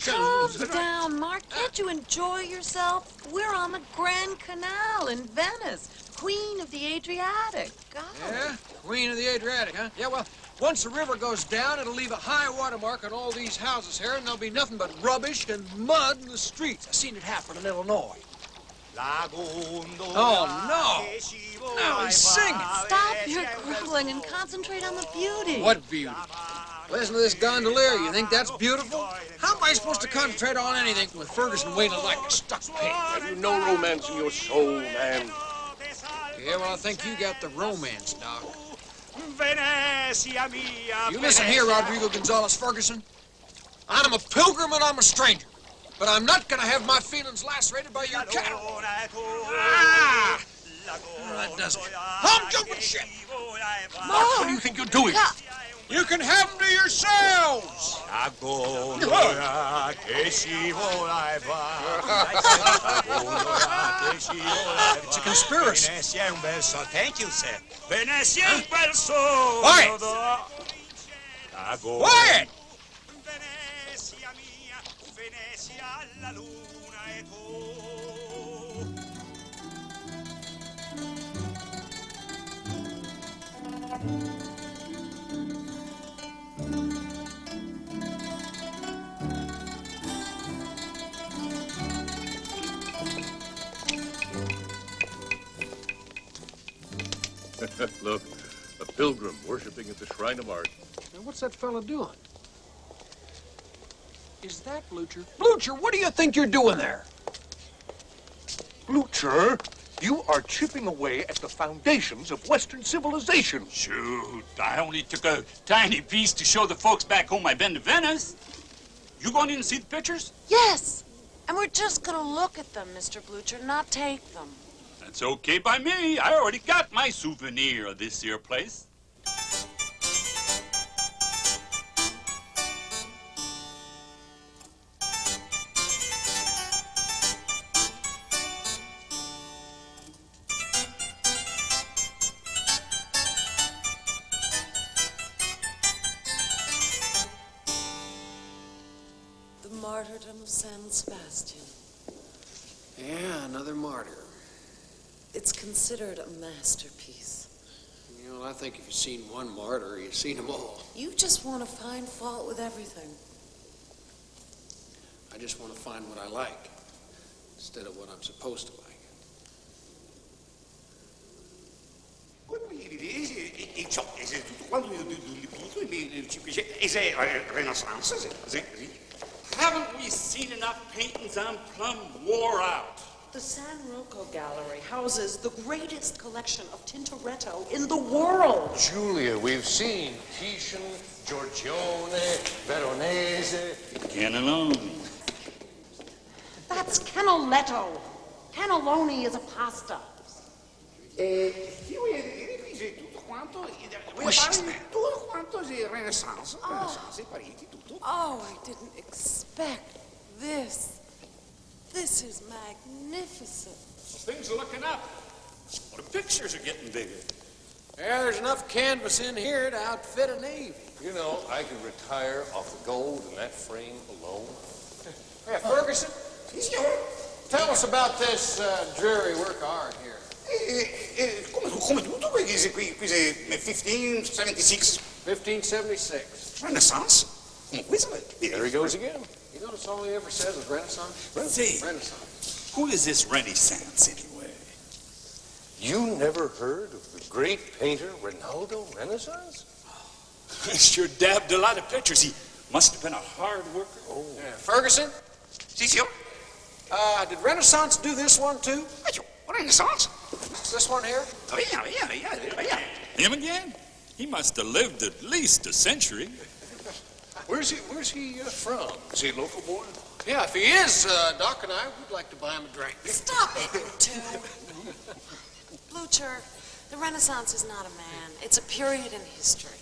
Calm down, Mark. Can't you enjoy yourself? We're on the Grand Canal in Venice, Queen of the Adriatic. God. Yeah? Queen of the Adriatic, huh? Yeah, well, once the river goes down, it'll leave a high water mark on all these houses here, and there'll be nothing but rubbish and mud in the streets. I've seen it happen in Illinois. Oh, no! Now he's singing. Stop your grumbling and concentrate on the beauty. What beauty? Listen to this gondolier. You think that's beautiful? How am I supposed to concentrate on anything with Ferguson waiting like a stuck pig? Have you no romance in your soul, man? Yeah, well, I think you got the romance, Doc. You listen here, Rodrigo Gonzalez Ferguson. I'm a pilgrim and I'm a stranger. But I'm not going to have my feelings lacerated by your cattle. Ah! That does it. I'm jumping ship. Mark, what do you think you're doing? You can have them to yourselves. It's a conspiracy. Thank you, sir. Quiet! Quiet! Look, a pilgrim worshiping at the shrine of art. Now, what's that fella doing? Is that Blucher? Blucher, what do you think you're doing there? Blucher, you are chipping away at the foundations of Western civilization. Shoot, I only took a tiny piece to show the folks back home I've been to Venice. You going in to see the pictures? Yes, and we're just gonna look at them, Mr. Blucher, not take them. That's okay by me. I already got my souvenir of this here place. The martyrdom of San Sebastian. Yeah, another martyr. It's considered a masterpiece. You know, I think if you've seen one martyr, you've seen them all. You just want to find fault with everything. I just want to find what I like instead of what I'm supposed to like. Haven't we seen enough paintings? I'm plumb wore out. The San Rocco Gallery houses the greatest collection of Tintoretto in the world. Julia, we've seen Titian, Giorgione, Veronese. Cannelloni. That's cannelletto. Cannelloni is a pasta. Oh, I didn't expect this. This is magnificent. Things are looking up. The pictures are getting bigger. Yeah, there's enough canvas in here to outfit a navy. You know, I could retire off the gold in that frame alone. Hey, Ferguson, tell us about this dreary work of art here. Come tutto, questo qui è 1576. 1576. Renaissance? There he goes again. You notice all he ever says is Renaissance? Say, Renaissance. who is this Renaissance anyway? You never heard of the great painter Ronaldo Renaissance? Sure dabbed a lot of pictures. He must have been a hard worker. Oh. Yeah, Ferguson? Si, signor. Did Renaissance do this one too? Renaissance? This one here? Oh, yeah. Him again? He must have lived at least a century. Where's he from? Is he a local boy? Yeah, if he is, Doc and I would like to buy him a drink. Stop it, you two. Blucher, the Renaissance is not a man. It's a period in history.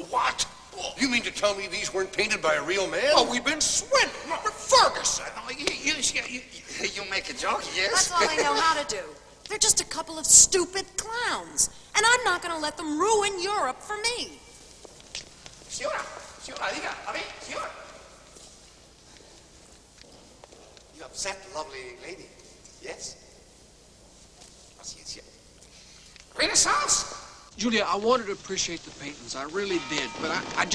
What? You mean to tell me these weren't painted by a real man? Oh, we've been swindled. Ferguson! You make a joke, yes? That's all they know how to do. They're just a couple of stupid clowns. And I'm not going to let them ruin Europe for me. Signora, diga, a ver, signora. You upset the lovely lady, yes? Paciencia. Renaissance? Julia, I wanted to appreciate the paintings. I really did. But I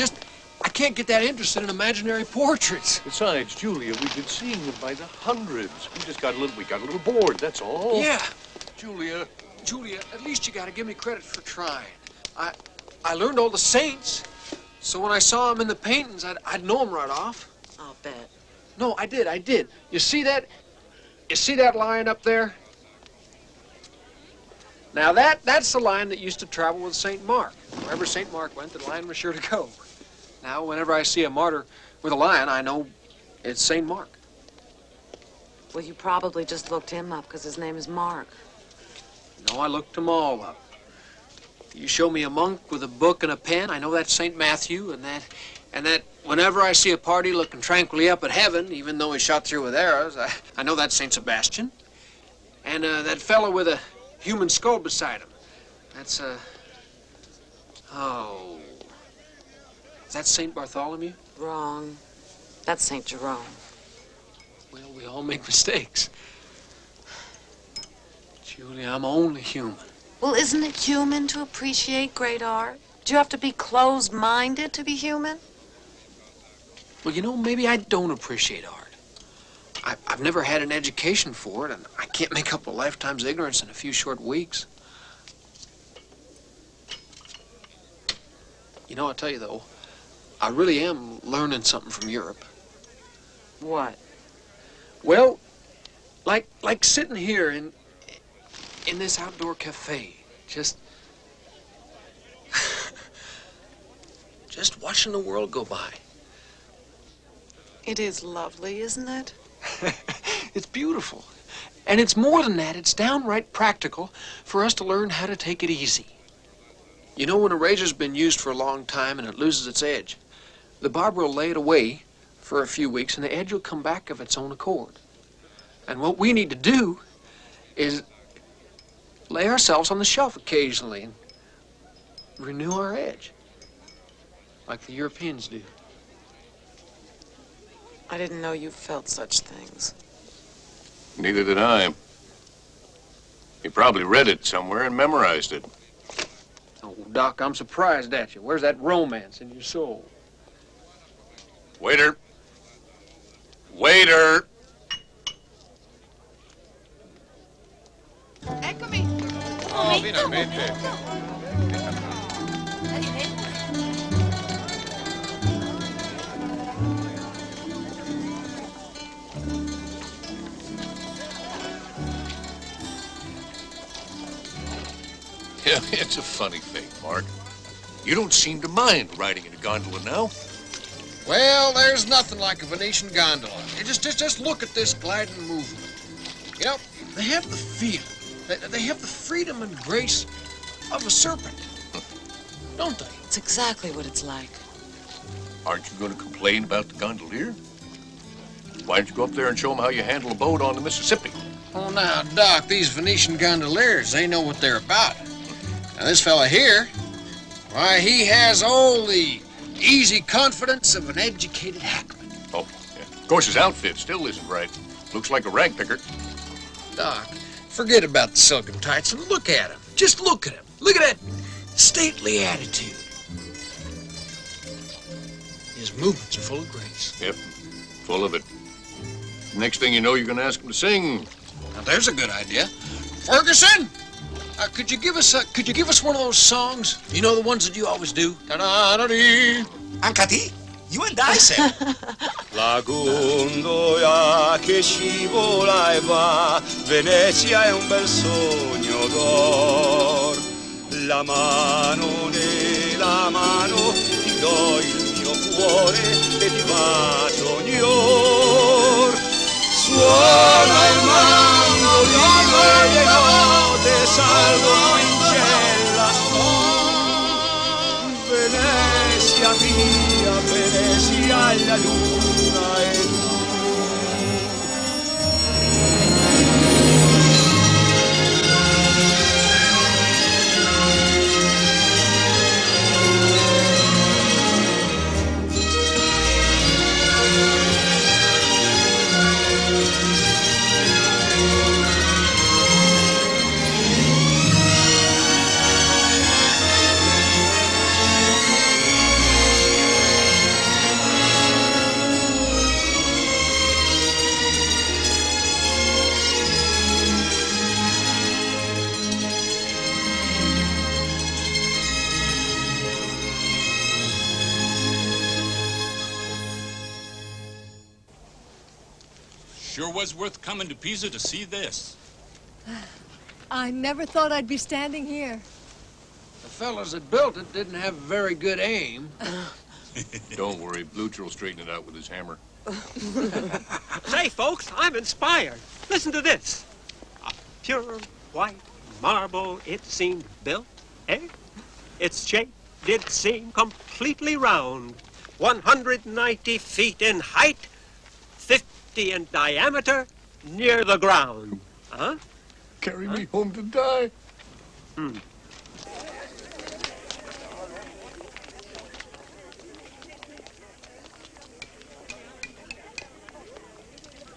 can't get that interested in imaginary portraits. Besides, Julia, we've been seeing them by the hundreds. We got a little bored, that's all. Yeah. Julia, at least you got to give me credit for trying. I learned all the saints, so when I saw them in the paintings, I'd know them right off. I'll bet. No, I did. You see that? You see that line up there? Now that's the line that used to travel with St. Mark. Wherever St. Mark went, the line was sure to go. Now, whenever I see a martyr with a lion, I know it's St. Mark. Well, you probably just looked him up because his name is Mark. No, I looked them all up. You show me a monk with a book and a pen, I know that's St. Matthew, and that whenever I see a party looking tranquilly up at heaven, even though he's shot through with arrows, I know that's St. Sebastian. And that fellow with a human skull beside him, that's, is that St. Bartholomew? Wrong. That's St. Jerome. Well, we all make mistakes. Julia, I'm only human. Well, isn't it human to appreciate great art? Do you have to be closed-minded to be human? Well, you know, maybe I don't appreciate art. I've never had an education for it, and I can't make up a lifetime's ignorance in a few short weeks. You know, I'll tell you, though, I really am learning something from Europe. What? Well, like sitting here in this outdoor cafe, just watching the world go by. It is lovely, isn't it? It's beautiful. And it's more than that. It's downright practical for us to learn how to take it easy. You know, when a razor's been used for a long time and it loses its edge, the barber will lay it away for a few weeks and the edge will come back of its own accord. And what we need to do is lay ourselves on the shelf occasionally and renew our edge, like the Europeans do. I didn't know you felt such things. Neither did I. He probably read it somewhere and memorized it. Oh, Doc, I'm surprised at you. Where's that romance in your soul? Waiter. Waiter. Eccomi. Oh, finalmente. Yeah, it's a funny thing, Mark. You don't seem to mind riding in a gondola now. Well, there's nothing like a Venetian gondola. You just look at this gliding movement. You know, they have the feel. They have the freedom and grace of a serpent. Don't they? It's exactly what it's like. Aren't you going to complain about the gondolier? Why don't you go up there and show them how you handle a boat on the Mississippi? Oh, now, Doc, these Venetian gondoliers, they know what they're about. Now, this fella here, why, he has all the easy confidence of an educated hackman. Oh, yeah. Of course, his outfit still isn't right. Looks like a rag picker. Doc, forget about the silken tights and look at him. Just look at him. Look at that stately attitude. His movements are full of grace. Yep, full of it. Next thing you know, you're going to ask him to sing. Now, there's a good idea. Ferguson, could you give us one of those songs? You know, the ones that you always do. Ta-da-da-dee. Ancati, you and I sing. La gondola che scivola e va, Venezia è un bel sogno d'or. La mano nella mano ti do il mio cuore e ti bacio ogni or. Suona il mandolino e le note salgono in cielo lassù. Venezia mia, Venezia la luna e tu. Sure was worth coming to Pisa to see this. I never thought I'd be standing here. The fellas that built it didn't have very good aim. Don't worry, Blucher will straighten it out with his hammer. Say, folks, I'm inspired. Listen to this. A pure white marble it seemed built, eh? Its shape did seem completely round. 190 feet in height, 50 in diameter, near the ground. Huh? Carry me home to die.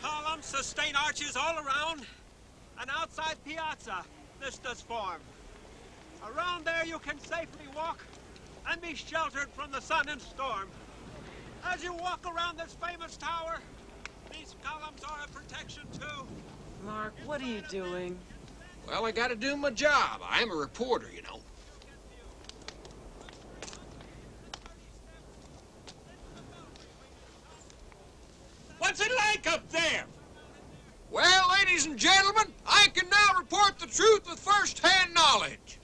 Columns sustain arches all around. An outside piazza, this does form. Around there you can safely walk and be sheltered from the sun and storm. As you walk around this famous tower, these columns are a protection too. Mark, what are you doing? Well, I gotta do my job. I'm a reporter, you know. What's it like up there? Well, ladies and gentlemen, I can now report the truth with first-hand knowledge.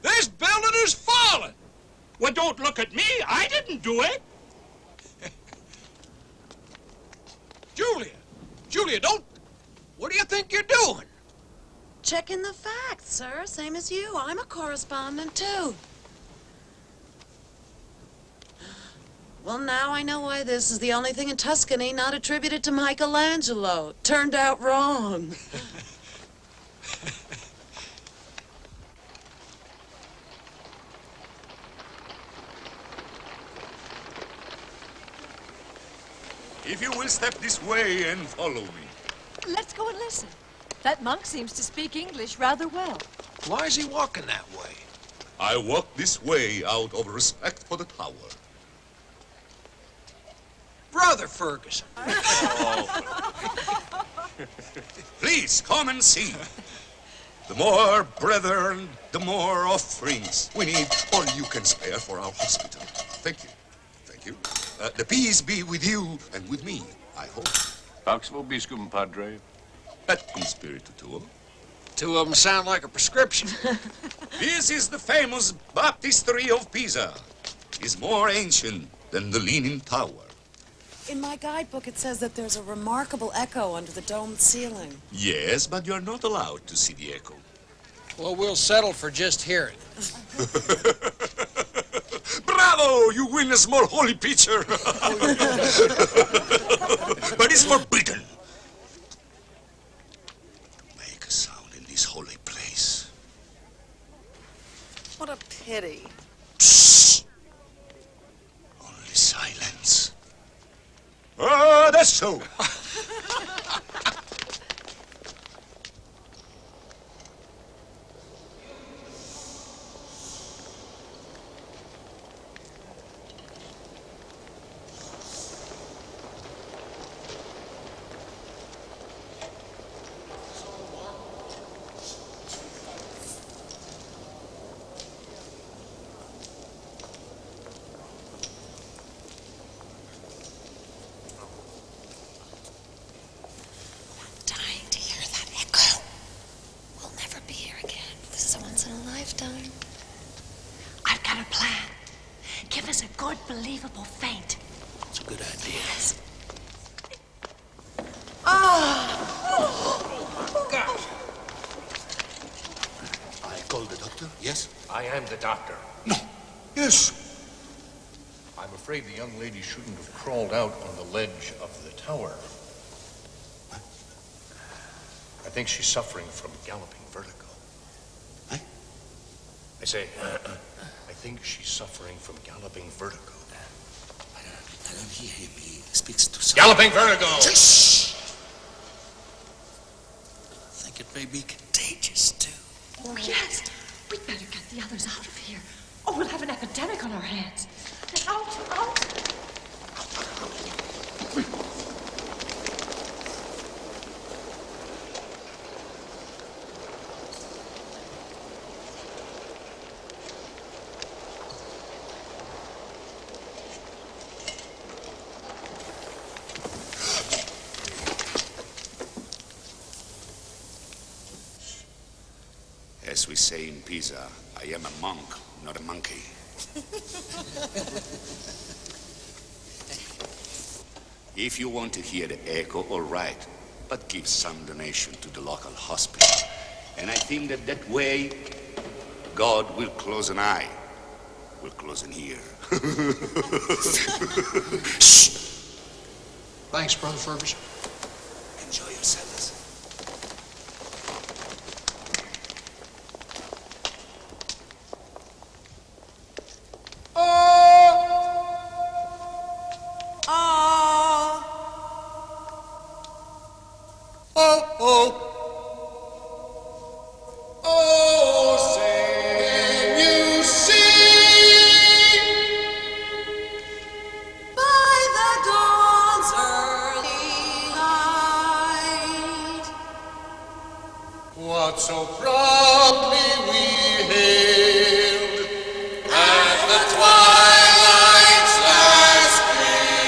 This building is fallen. Well, don't look at me. I didn't do it. Julia, don't... What do you think you're doing? Checking the facts, sir. Same as you. I'm a correspondent, too. Well, now I know why this is the only thing in Tuscany not attributed to Michelangelo. Turned out wrong. If you will step this way and follow me. Let's go and listen. That monk seems to speak English rather well. Why is he walking that way? I walk this way out of respect for the tower. Brother Ferguson. Please come and see. The more brethren, the more offerings. We need all you can spare for our hospital. Thank you. Thank you. The peace be with you and with me, I hope. Pax vobiscum, Padre. Et cum spiritu tuo. Two of them sound like a prescription. This is the famous baptistry of Pisa. It's more ancient than the Leaning Tower. In my guidebook, it says that there's a remarkable echo under the domed ceiling. Yes, but you're not allowed to see the echo. Well, we'll settle for just hearing. Bravo! You win a small holy pitcher. But it's forbidden to make a sound in this holy place. What a pity. Psst. Only silence. Ah, that's so. I've got a plan. Give us a good, believable feint. It's a good idea. Yes. I called the doctor, yes? I am the doctor. No. Yes. I'm afraid the young lady shouldn't have crawled out on the ledge of the tower. I think she's suffering from galloping vertigo. I say, I think she's suffering from galloping vertigo. I don't hear him. He speaks to someone. Galloping vertigo! Shh! I think it may be contagious, too. Oh, yes. We'd better get the others out of here. Oh, we'll have an epidemic on our hands. Out, out. As we say in Pisa, I am a monk, not a monkey. If you want to hear the echo, all right, but give some donation to the local hospital. And I think that way, God will close an eye. Will close an ear. Shh. Thanks, Brother Ferguson. Enjoy yourselves. What so proudly we hailed at the twilight's last gleaming.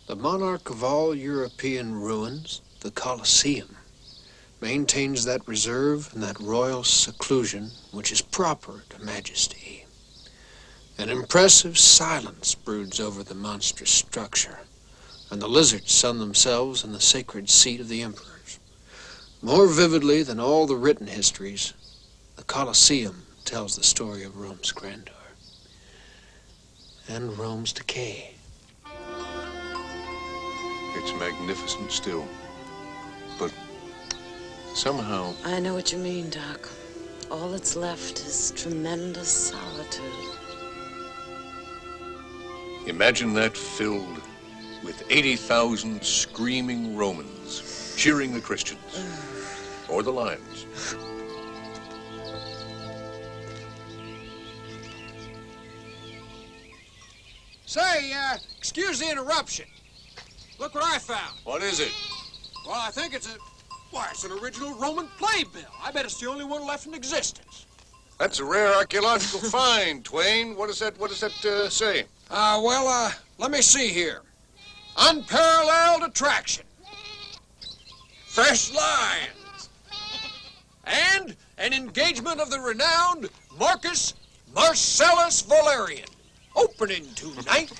The monarch of all European ruins, the Colosseum, maintains that reserve and that royal seclusion which is proper to majesty. An impressive silence broods over the monstrous structure, and the lizards sun themselves in the sacred seat of the emperors. More vividly than all the written histories, the Colosseum tells the story of Rome's grandeur and Rome's decay. It's magnificent still, but somehow... I know what you mean, Doc. All that's left is tremendous solitude. Imagine that filled with 80,000 screaming Romans cheering the Christians or the lions. Say, excuse the interruption. Look what I found. What is it? Well, I think it's an original Roman playbill. I bet it's the only one left in existence. That's a rare archaeological find, Twain. What does that say? Let me see here. Unparalleled attraction. Fresh lions. And an engagement of the renowned Marcus Marcellus Valerian. Opening tonight.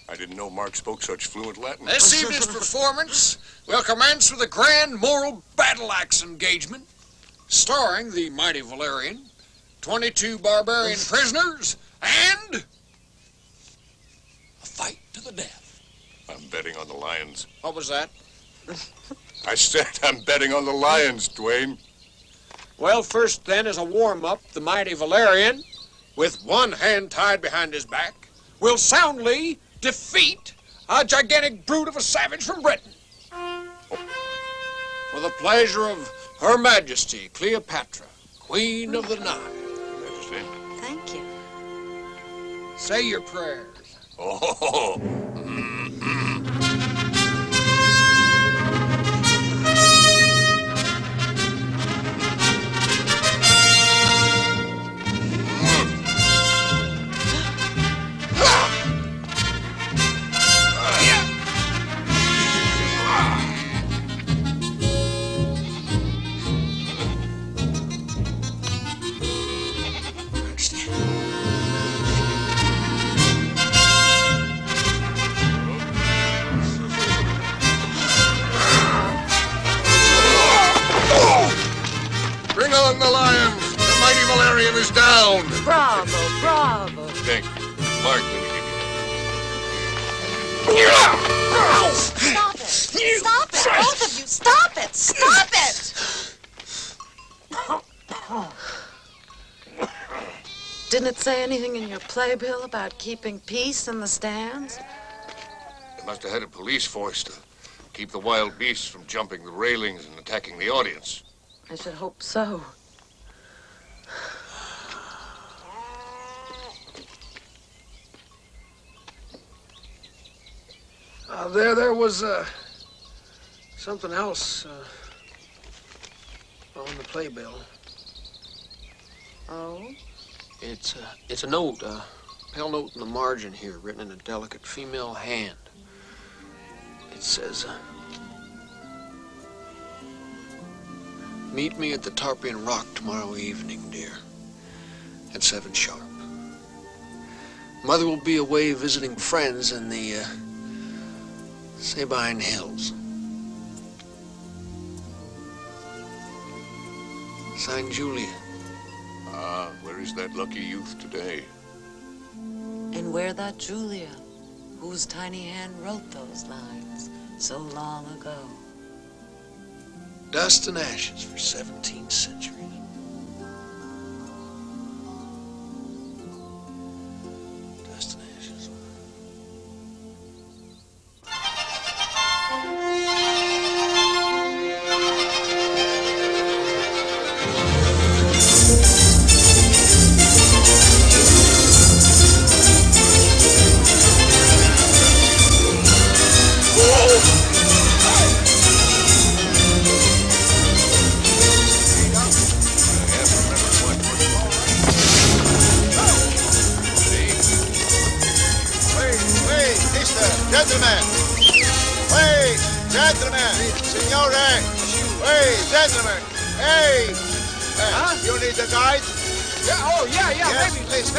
I didn't know Mark spoke such fluent Latin. This evening's performance will commence with a grand moral battle axe engagement, starring the mighty Valerian, 22 barbarian prisoners, and a fight to the death. I'm betting on the lions. What was that? I said I'm betting on the lions, Twain. Well, first then, as a warm-up, the mighty Valerian, with one hand tied behind his back, will soundly defeat a gigantic brute of a savage from Britain. For the pleasure of Her Majesty Cleopatra, Queen of the Nile. Majesty. Thank you. Say your prayers. Oh. Bring on the lions! The mighty Valerian is down! Bravo, bravo. Thank you. Mark, let me give Stop it. Stop it. Both of you, stop it. Stop it. Didn't it say anything in your playbill about keeping peace in the stands? They must have had a police force to keep the wild beasts from jumping the railings and attacking the audience. I should hope so. There was something else on the playbill. Oh? It's a note, pale note in the margin here, written in a delicate female hand. It says, meet me at the Tarpeian Rock tomorrow evening, dear, at 7 sharp. Mother will be away visiting friends in the Sabine Hills. Signed, Julia. Ah, where is that lucky youth today? And where that Julia, whose tiny hand wrote those lines so long ago. Dust and ashes for 17 centuries. Dust and ashes. Gentlemen! Wait, gentlemen! Signore! Wait, gentlemen! Hey! You need a guide? Yeah, Yes. maybe, please.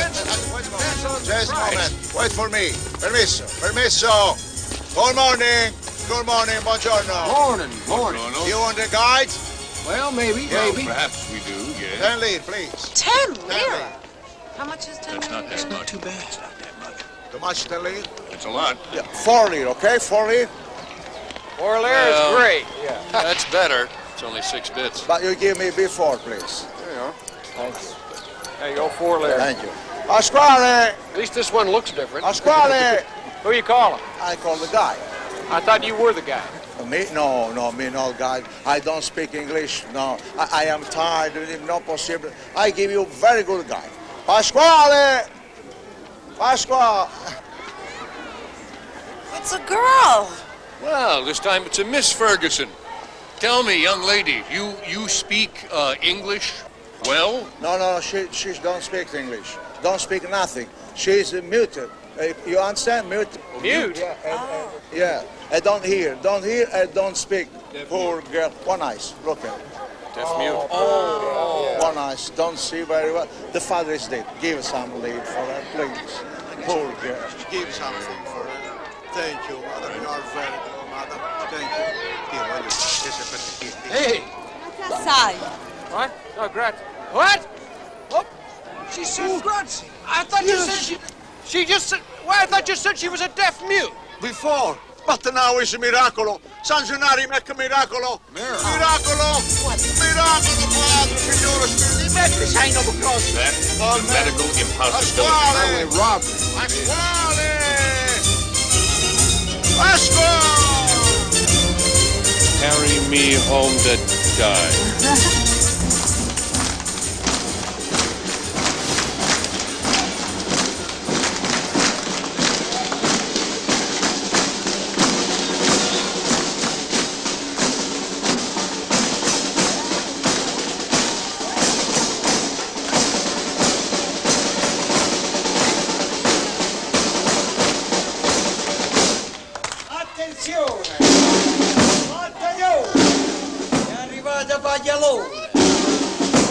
Just a moment. Wait for me. Permesso. Good morning. Good morning. Buongiorno. Morning. You want a guide? Well, maybe. Perhaps we do, yes. 10 lire, please. 10 lira? How much is 10 lira? That's not Too bad. It's not that much. Too much, 10 lire? It's a lot. Yeah, 4 lire, okay? 4 lire? 4 lira is great. Yeah. That's better. It's only 6 bits. But you give me before, please. There you are. Thank you. There you go, 4 lira. Thank you. Pasquale! At least this one looks different. Pasquale! Who you calling? I call the guy. I thought you were the guy. Me? No, me no guy. I don't speak English. No, I am tired. Not possible. I give you very good guy. Pasquale! Pasquale! It's a girl. Well, this time it's a Miss Ferguson. Tell me, young lady, you speak English well? No, she don't speak English. Don't speak nothing. She's muted. You understand? Mute. Mute? Yeah. I don't hear, I don't speak. Poor girl. One eyes. Look at it. Deaf mute. One eyes. Don't see very well. The father is dead. Give some lead for her, please. Poor girl. Give something for her. Thank you, mother. You are very good, mother. Thank you. Hey! Sai. What? Oh, grazie. What? Oh, she said grazie. I thought you said she just said... Well, I thought you said she was a deaf mute. Before. But now it's a miracle. San Gennaro make a miracle. Miracolo. Miracolo, Padre, Signore Spirito. Metti sign of the cross. That's a medical impossibility. Pasquale. Robbery. Pasquale. Pasquale. Carry me home to die.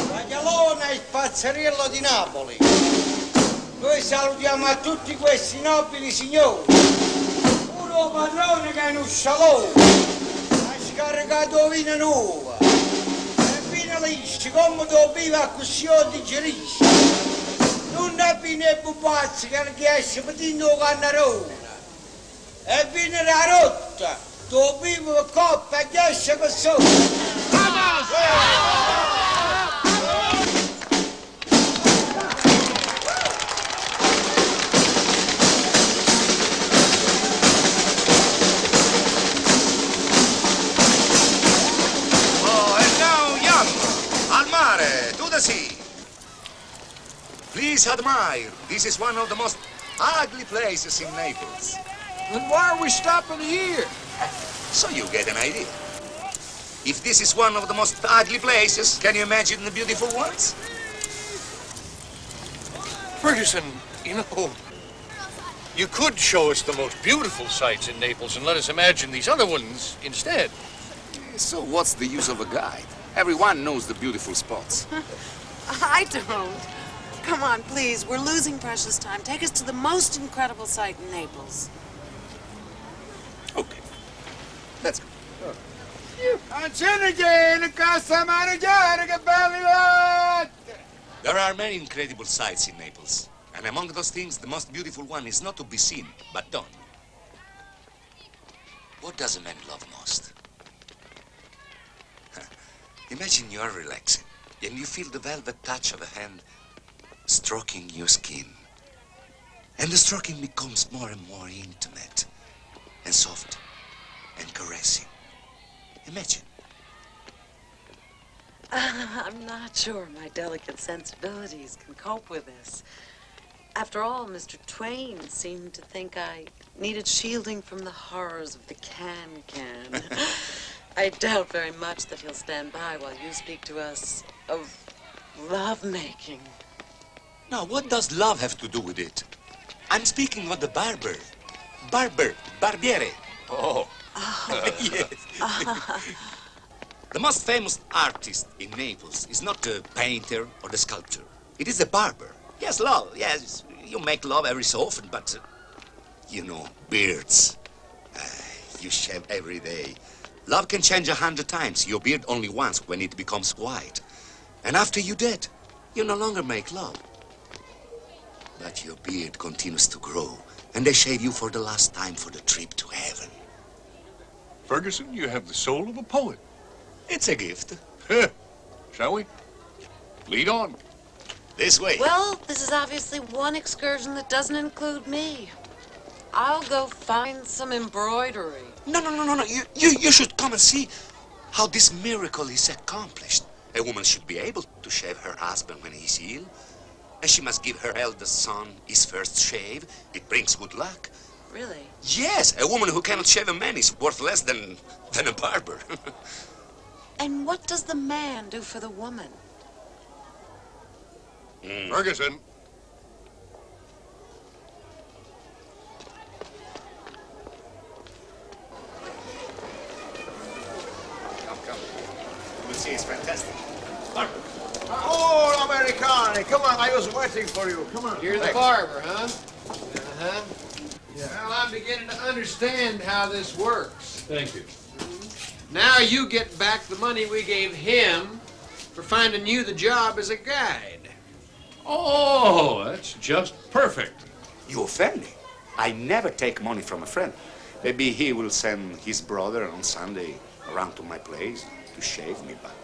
Paglialone è il pazzariello di Napoli. Noi salutiamo a tutti questi nobili signori. Uno padrone che è in un salone ha scaricato vino nuova. E vino liscio, come tu viva così o digerisci. Non è vino e pupazzi che riesce pedendo cannarone. E vino la rotta, tu vivo coppa e esce per sopra. Please admire. This is one of the most ugly places in Naples. Then why are we stopping here? So you get an idea. If this is one of the most ugly places, can you imagine the beautiful ones? Ferguson, you know, you could show us the most beautiful sights in Naples and let us imagine these other ones instead. So what's the use of a guide? Everyone knows the beautiful spots. I don't. Come on, please. We're losing precious time. Take us to the most incredible sight in Naples. Okay. Let's go. There are many incredible sights in Naples. And among those things, the most beautiful one is not to be seen, but done. What does a man love most? Imagine you are relaxing, and you feel the velvet touch of a hand stroking your skin. And the stroking becomes more and more intimate, and soft, and caressing. Imagine. I'm not sure my delicate sensibilities can cope with this. After all, Mr. Twain seemed to think I needed shielding from the horrors of the can-can. I doubt very much that he'll stand by while you speak to us of love-making. Now, what does love have to do with it? I'm speaking of the barber. Barbiere. Oh. Yes. The most famous artist in Naples is not the painter or the sculptor. It is the barber. Yes, love. Yes, you make love every so often, but, you know, beards. You shave every day. Love can change 100 times. Your beard only once when it becomes white. And after you're dead, you no longer make love. But your beard continues to grow, and they shave you for the last time for the trip to heaven. Ferguson, you have the soul of a poet. It's a gift. Shall we? Lead on. This way. Well, this is obviously one excursion that doesn't include me. I'll go find some embroidery. No. You should come and see how this miracle is accomplished. A woman should be able to shave her husband when he's ill. And she must give her eldest son his first shave. It brings good luck. Really? Yes, a woman who cannot shave a man is worth less than a barber. And what does the man do for the woman? Ferguson. Come. You will see, it's fantastic. Oh, Americani, come on, I was waiting for you. Come on. You're the barber, huh? Uh-huh. Yeah. Well, I'm beginning to understand how this works. Thank you. Now you get back the money we gave him for finding you the job as a guide. Oh, that's just perfect. You offend me. I never take money from a friend. Maybe he will send his brother on Sunday around to my place to shave me, but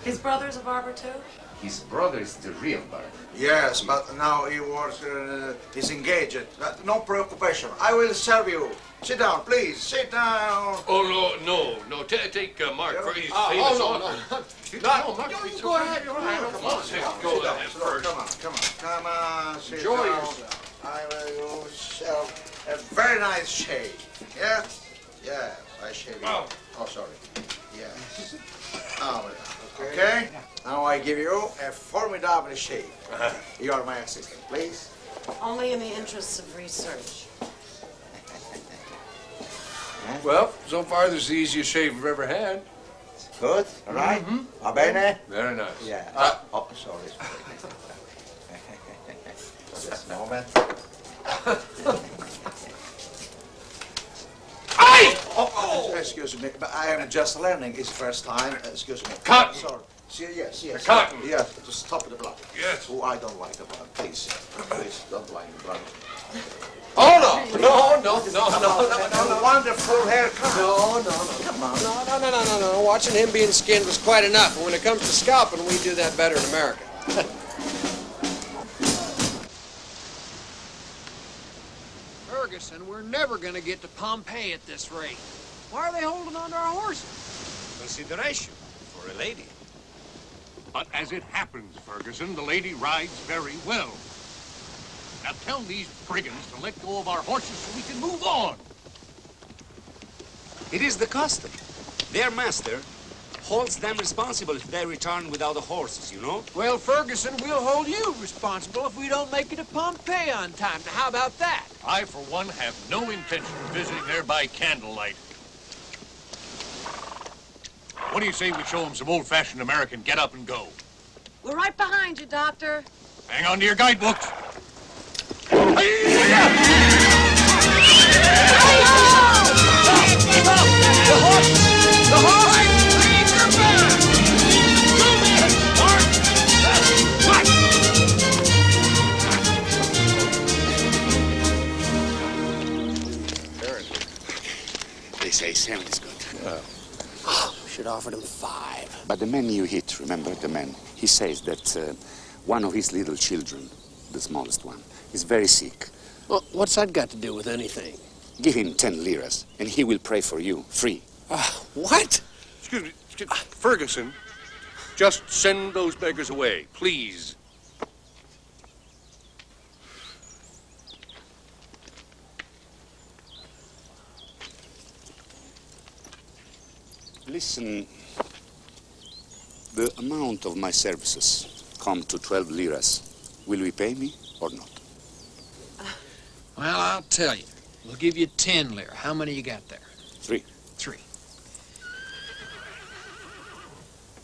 His brother's a barber too? his brother is the real barber. Yes, but now he was, he's engaged. No preoccupation. I will serve you. Sit down, please. Sit down. Oh, no. Take Mark. He's famous author. No, Mark, you go ahead. Come on, sit Enjoy down. yourself. I will serve a very nice shave. Yeah? Yes, I shave you. Oh, sorry. Yes. Okay? Now I give you a formidable shave. You are my assistant, please. Only in the interests of research. Well, so far this is the easiest shave we've ever had. Good, all right? Va bene? Very nice. Yeah. Sorry. Just a moment. Excuse me, but I am just learning. It's the first time. Excuse me. Cotton. Sorry. See, yes. The cotton. Yes, to stop the blood. Yes. Oh, I don't like the blood. Please, don't like the blood. Oh, no. No. Wonderful haircut. No. Come on. No. Watching him being skinned was quite enough. And when it comes to scalping, we do that better in America. Ferguson, we're never going to get to Pompeii at this rate. Why are they holding on to our horses? Consideration for a lady. But as it happens, Ferguson, the lady rides very well. Now tell these brigands to let go of our horses so we can move on. It is the custom. Their master holds them responsible if they return without the horses, you know? Well, Ferguson, we'll hold you responsible if we don't make it to Pompeii on time. Now, how about that? I, for one, have no intention of visiting there by candlelight. What do you say we show them some old-fashioned American get up and go? We're right behind you, Doctor. Hang on to your guidebooks. They say 7 is good. Should offer him 5. But the man you hit, remember the man, he says that one of his little children, the smallest one, is very sick. Well, what's that got to do with anything? Give him 10 liras, and he will pray for you, free. What? Excuse me, Ferguson, just send those beggars away, please. Listen, the amount of my services come to 12 liras. Will you pay me or not? Well, I'll tell you. We'll give you 10 lira. How many you got there? 3. 3.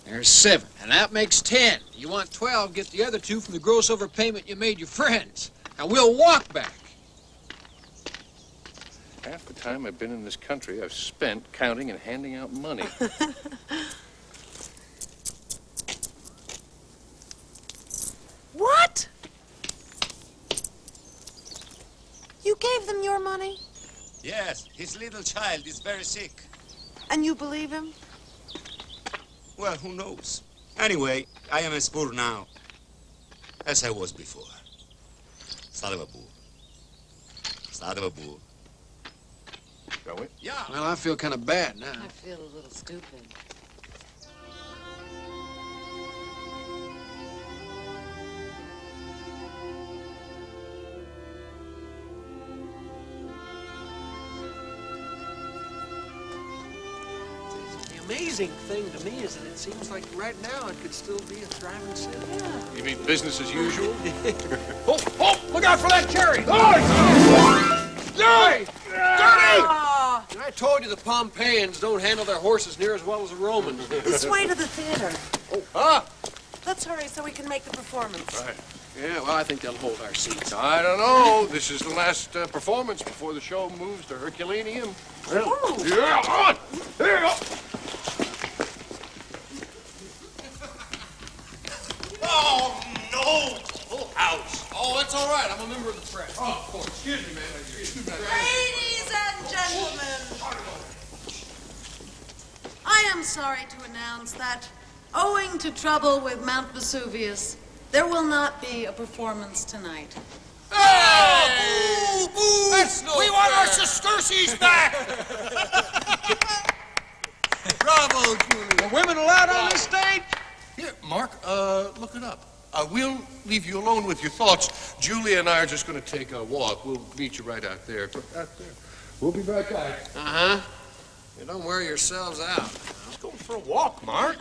There's 7, and that makes 10. You want 12, get the other 2 from the gross overpayment you made your friends. Now, we'll walk back. Half the time I've been in this country, I've spent counting and handing out money. What? You gave them your money? Yes, his little child is very sick. And you believe him? Well, who knows? Anyway, I am as poor now. as I was before. Salvabur. Salvabur. Shall we? Yeah. Well, I feel kind of bad now. I feel a little stupid. The amazing thing to me is that it seems like right now it could still be a thriving city. You mean business as usual? Oh, look out for that cherry! Dirty! Dirty! I told you the Pompeians don't handle their horses near as well as the Romans. This way to the theater. Let's hurry so we can make the performance. Right. Yeah, well, I think they'll hold our seats. I don't know. This is the last performance before the show moves to Herculaneum. Well, yeah, on! Here you go! Oh, no! Full house. Oh, that's all right. I'm a member of the press. Oh, of course. Excuse me, man. Excuse me. Ladies and gentlemen, I am sorry to announce that, owing to trouble with Mount Vesuvius, there will not be a performance tonight. Oh! Boo! Boo! That's no We want our fair. Sesterces back! Bravo, Julia. are women allowed on this stage? Here, Mark, look it up. We'll leave you alone with your thoughts. Julia and I are just going to take a walk. We'll meet you right out there. We'll be right back. Uh-huh. You don't wear yourselves out. Let's go for a walk, Mark.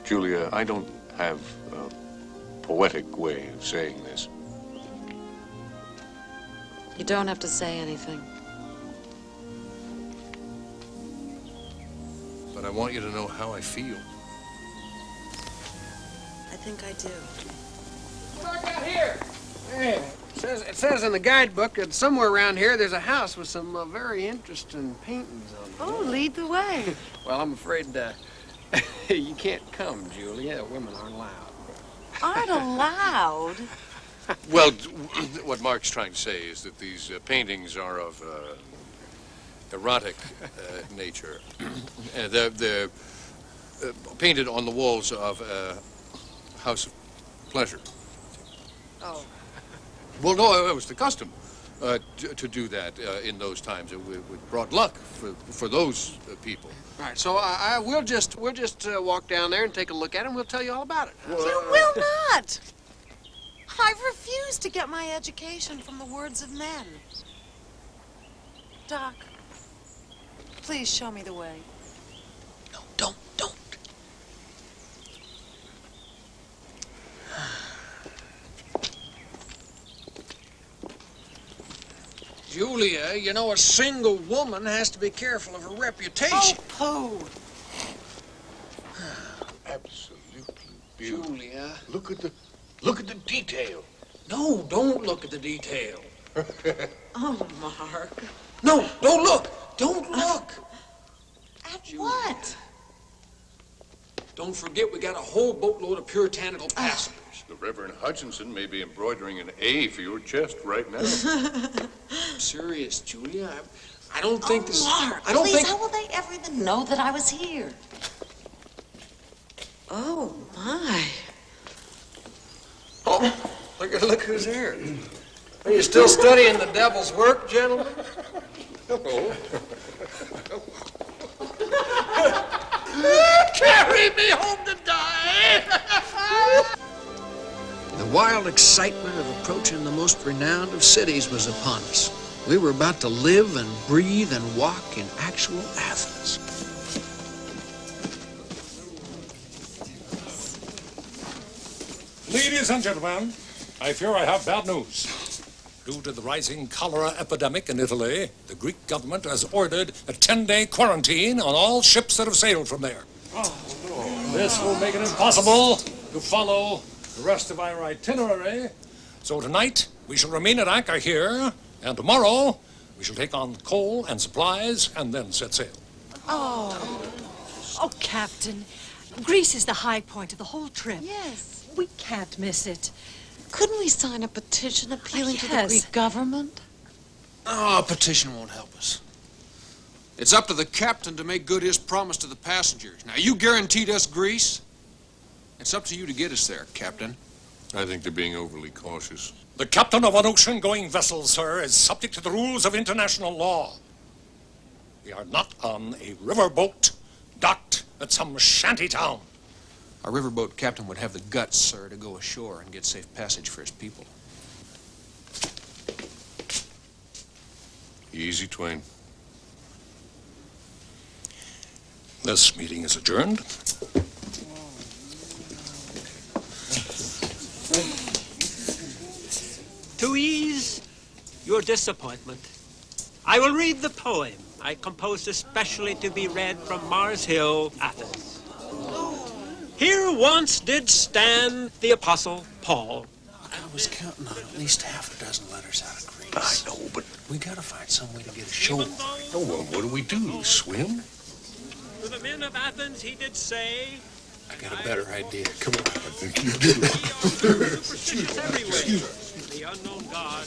Julia, I don't have a poetic way of saying this. You don't have to say anything. But I want you to know how I feel. I think I do. What I got here? Hey, it says in the guidebook that somewhere around here there's a house with some very interesting paintings on it. Oh, lead the way. Well, I'm afraid you can't come, Julia. Women aren't allowed. Aren't allowed? Well, what Mark's trying to say is that these paintings are of erotic nature. They're painted on the walls of a house of pleasure. Oh. Well, no, it was the custom to do that in those times. It brought luck for those people. All right, so we'll just walk down there and take a look at it, and we'll tell you all about it. You will not. I've refused to get my education from the words of men. Doc, please show me the way. No, don't. Julia, you know a single woman has to be careful of her reputation. Oh, pooh. Absolutely beautiful. Julia. Look at the detail. No, don't look at the detail. Oh, Mark. No, don't look. Don't look. At Julia. what? Don't forget we got a whole boatload of puritanical passengers. The Reverend Hutchinson may be embroidering an A for your chest right now. I'm serious, Julia. I don't think this. Mark, I don't please, think. how will they ever even know that I was here? Oh, my. Oh, look who's here. Are you still studying the devil's work, gentlemen? Carry me home to die! The wild excitement of approaching the most renowned of cities was upon us. We were about to live and breathe and walk in actual Athens. Ladies and gentlemen, I fear I have bad news. Due to the rising cholera epidemic in Italy, the Greek government has ordered a 10-day quarantine on all ships that have sailed from there. This will make it impossible to follow the rest of our itinerary. So tonight, we shall remain at anchor here, and tomorrow, we shall take on coal and supplies and then set sail. Oh, Captain, Greece is the high point of the whole trip. Yes. We can't miss it. Couldn't we sign a petition appealing to the Yes. Greek government? Oh, a petition won't help us. It's up to the captain to make good his promise to the passengers. Now, you guaranteed us Greece. It's up to you to get us there, Captain. I think they're being overly cautious. The captain of an ocean-going vessel, sir, is subject to the rules of international law. We are not on a riverboat docked at some shanty town. A riverboat captain would have the guts, sir, to go ashore and get safe passage for his people. Easy, Twain. This meeting is adjourned. To ease your disappointment, I will read the poem I composed especially to be read from Mars Hill, Athens. Here once did stand the Apostle Paul. I was counting on at least half a dozen letters out of Greece. I know, but We gotta find some way to get ashore. oh, well, what do we do? Swim? To the men of Athens he did say, I got a better idea. Come on. I think you do. superstitious everywhere, the unknown God.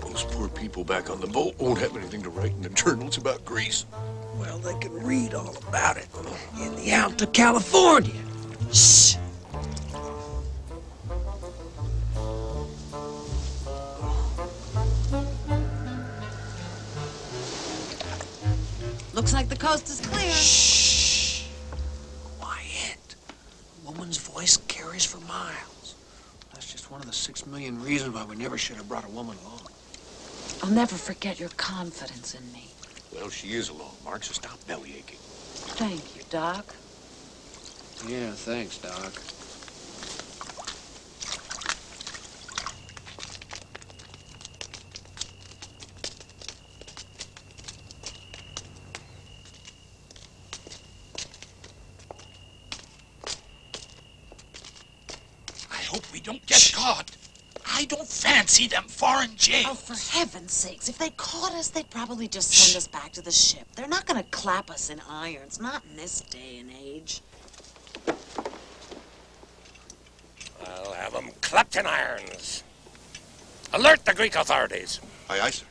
Those poor people back on the boat won't have anything to write in the journals about Greece. Well, they can read all about it in the Alta California. Shh. Looks like the coast is clear. Shh. Quiet. A woman's voice carries for miles. That's just one of the 6 million reasons why we never should have brought a woman along. I'll never forget your confidence in me. Well, she is alone, Mark, so stop bellyaching. Thank you, Doc. Yeah, thanks, Doc. I hope we don't get caught. I don't fancy them foreign jails. Oh, for heaven's sakes, if they caught us, they'd probably just send us back to the ship. They're not going to clap us in irons, not in this day and age. I'll have them clapped in irons. Alert the Greek authorities. Aye, aye, sir.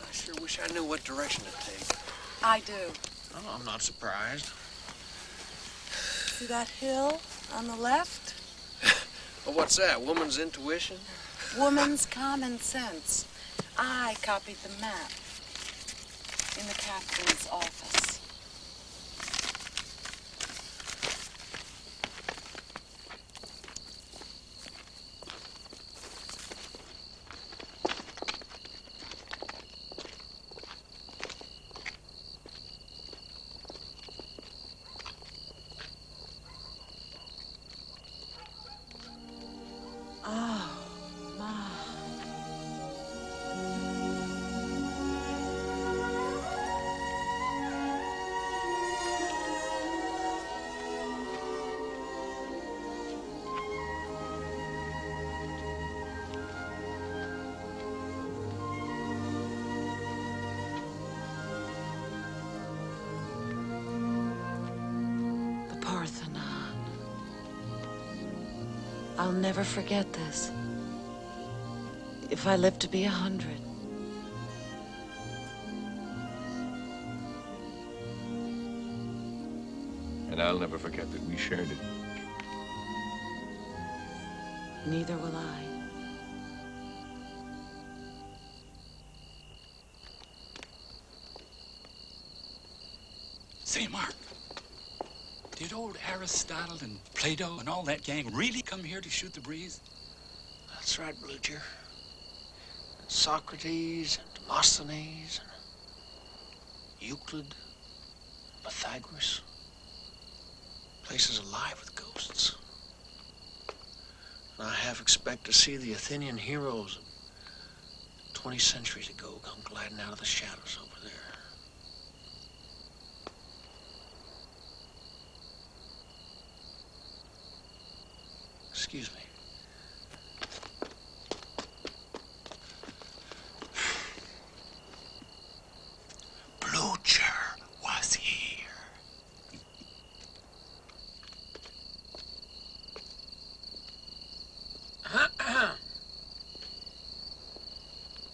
I sure wish I knew what direction to take. I do. Oh, I'm not surprised. See that hill on the left? Well, what's that, woman's intuition? Woman's common sense. I copied the map in the captain's office. Oh, my. The Parthenon. I'll never forget this. If I live to be 100. And I'll never forget that we shared it. Neither will I. Say, Mark, did old Aristotle and Plato and all that gang really come here to shoot the breeze? That's right, Blucher. Socrates and Demosthenes and Euclid, Pythagoras. Place is alive with ghosts. And I half expect to see the Athenian heroes of 20 centuries ago come gliding out of the shadows over there. Excuse me. Blucher was here.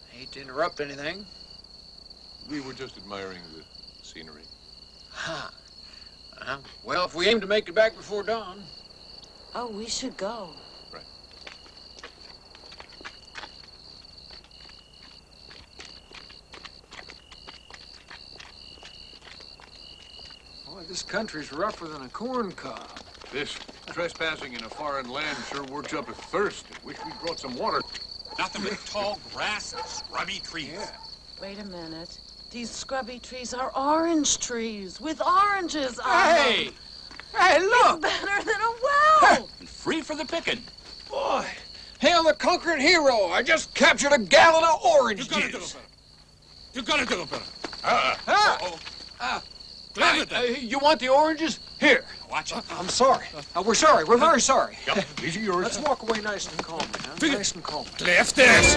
Hate to interrupt anything. We were just admiring the scenery. Huh. Well, if we aim to make it back before dawn. Oh, we should go. Right. Boy, this country's rougher than a corn cob. This trespassing in a foreign land sure works up a thirst. I wish we'd brought some water. Nothing but tall grass and scrubby trees. Yeah. Wait a minute. These scrubby trees are orange trees with oranges on them. Hey! Hey, look! It's better than a well! Free for the picking. Boy, hail the conquering hero! I just captured a gallon of orange juice. You gotta do it better. You want the oranges? Here. Watch it. I'm sorry. We're sorry. We're very sorry. These are yours. Let's walk away nice and calmly, huh? Nice and calmly. Cleftes!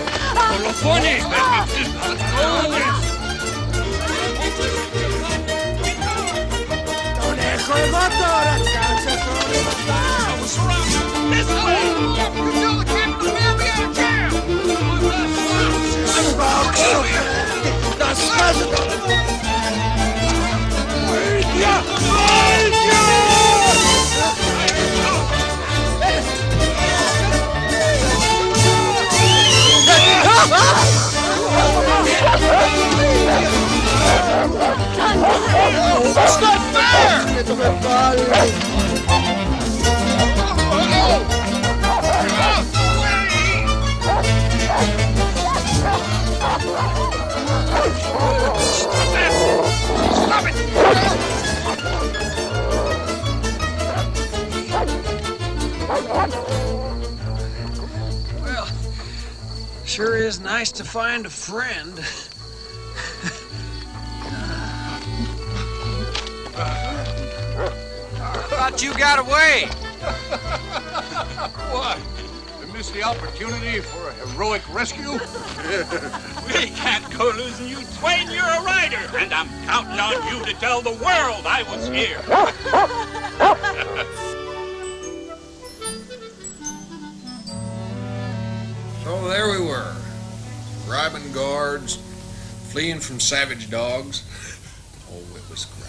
Colofones! This way! You tell the captain to bail me out of jail! That's not fair! Stop it! Well, sure is nice to find a friend. Thought you got away. What? I missed the opportunity for a heroic rescue? We can't go losing you, Twain. You're a rider, and I'm counting on you to tell the world I was here. So there we were, bribing guards, fleeing from savage dogs. Oh, it was grand.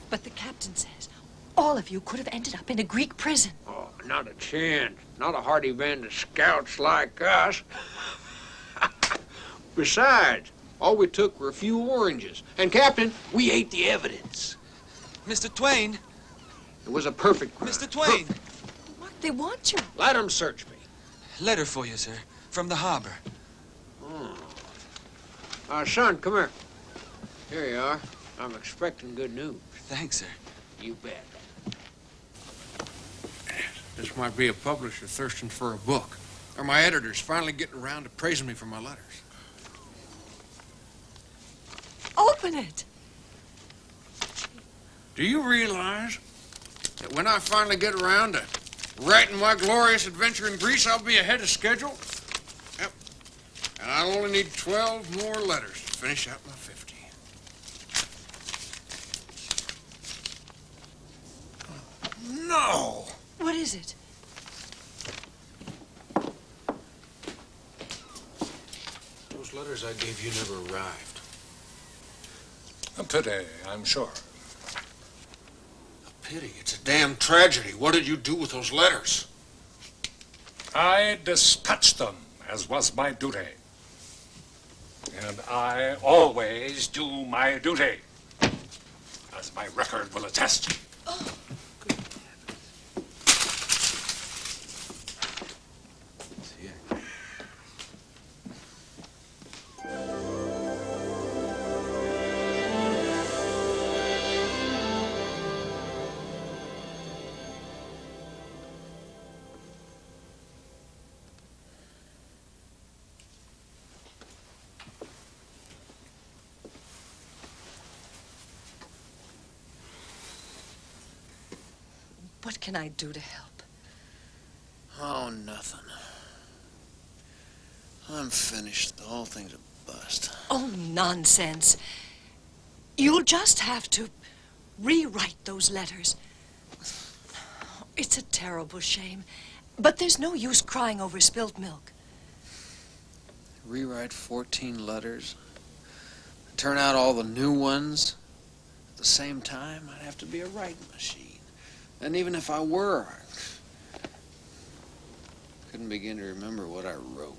But the captain says all of you could have ended up in a Greek prison. Oh, not a chance. Not a hardy band of scouts like us. Besides, all we took were a few oranges. And, Captain, we ate the evidence. Mr. Twain. It was a perfect crime. Mr. Twain. What? They want you. Let them search me. Letter for you, sir. From the harbor. Son, come here. Here you are. I'm expecting good news. Thanks, sir. You bet. This might be a publisher thirsting for a book. Or my editors finally getting around to praising me for my letters. Open it. Do you realize that when I finally get around to writing my glorious adventure in Greece, I'll be ahead of schedule? Yep. And I'll only need 12 more letters to finish out my 50. No! What is it? Those letters I gave you never arrived. A pity, I'm sure. A pity. It's a damn tragedy. What did you do with those letters? I dispatched them, as was my duty. And I always do my duty, as my record will attest. What can I do to help? Oh, nothing. I'm finished. The whole thing's a bust. Oh, nonsense. You'll just have to rewrite those letters. It's a terrible shame, but there's no use crying over spilt milk. Rewrite 14 letters? Turn out all the new ones? At the same time, I'd have to be a writing machine. And even if I were, I couldn't begin to remember what I wrote.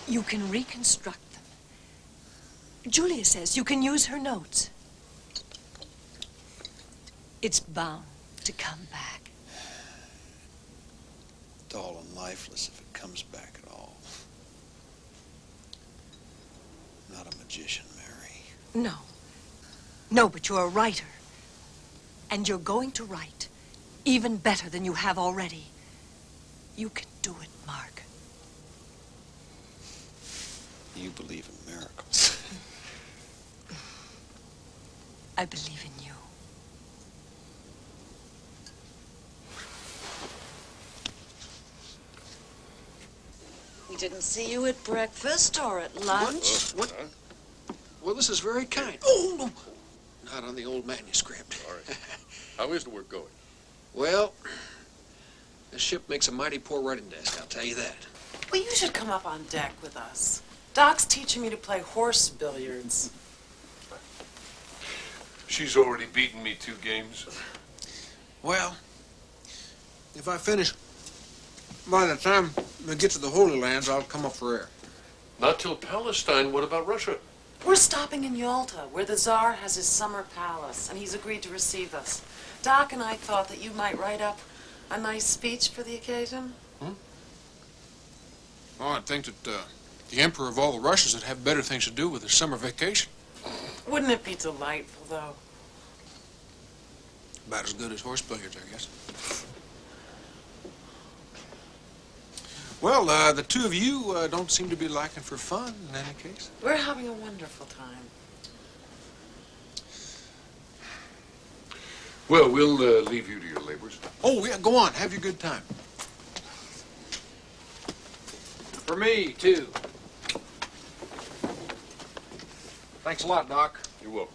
You can reconstruct them. Julia says you can use her notes. It's bound to come back. Dull and lifeless if it comes back at all. I'm not a magician, Mary. No. No, but you're a writer. And you're going to write even better than you have already. You can do it, Mark. You believe in miracles. I believe in you. We didn't see you at breakfast or at lunch. What? Well, this is very kind. Oh, no. Not on the old manuscript. All right. How is the work going? Well, this ship makes a mighty poor writing desk, I'll tell you that. Well, you should come up on deck with us. Doc's teaching me to play horse billiards. She's already beaten me 2 games. Well, if I finish by the time we get to the Holy Lands, I'll come up for air. Not till Palestine. What about Russia? We're stopping in Yalta, where the Czar has his summer palace, and he's agreed to receive us. Doc and I thought that you might write up a nice speech for the occasion. Oh, I'd think that the Emperor of all the Russias would have better things to do with his summer vacation. Wouldn't it be delightful, though? About as good as horse billiards, I guess. Well, the two of you don't seem to be lacking for fun in any case. We're having a wonderful time. Well, we'll leave you to your labors. Oh, yeah, go on. Have your good time. For me, too. Thanks a lot, Doc. You're welcome.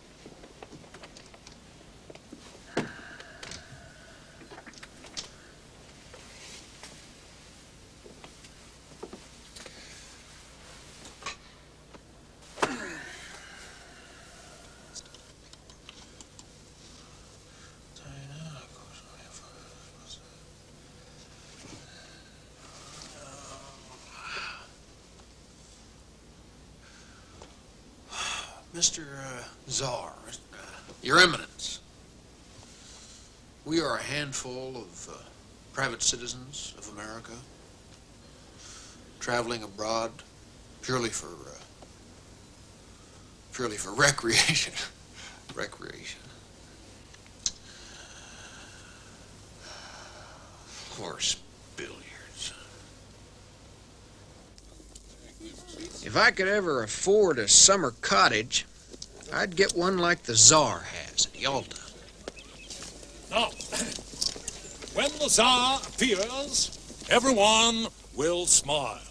Mr. Czar, Your Eminence, we are a handful of private citizens of America traveling abroad purely for recreation. Recreation. Horse billiards. If I could ever afford a summer cottage, I'd get one like the Czar has at Yalta. Now, when the Tsar appears, everyone will smile.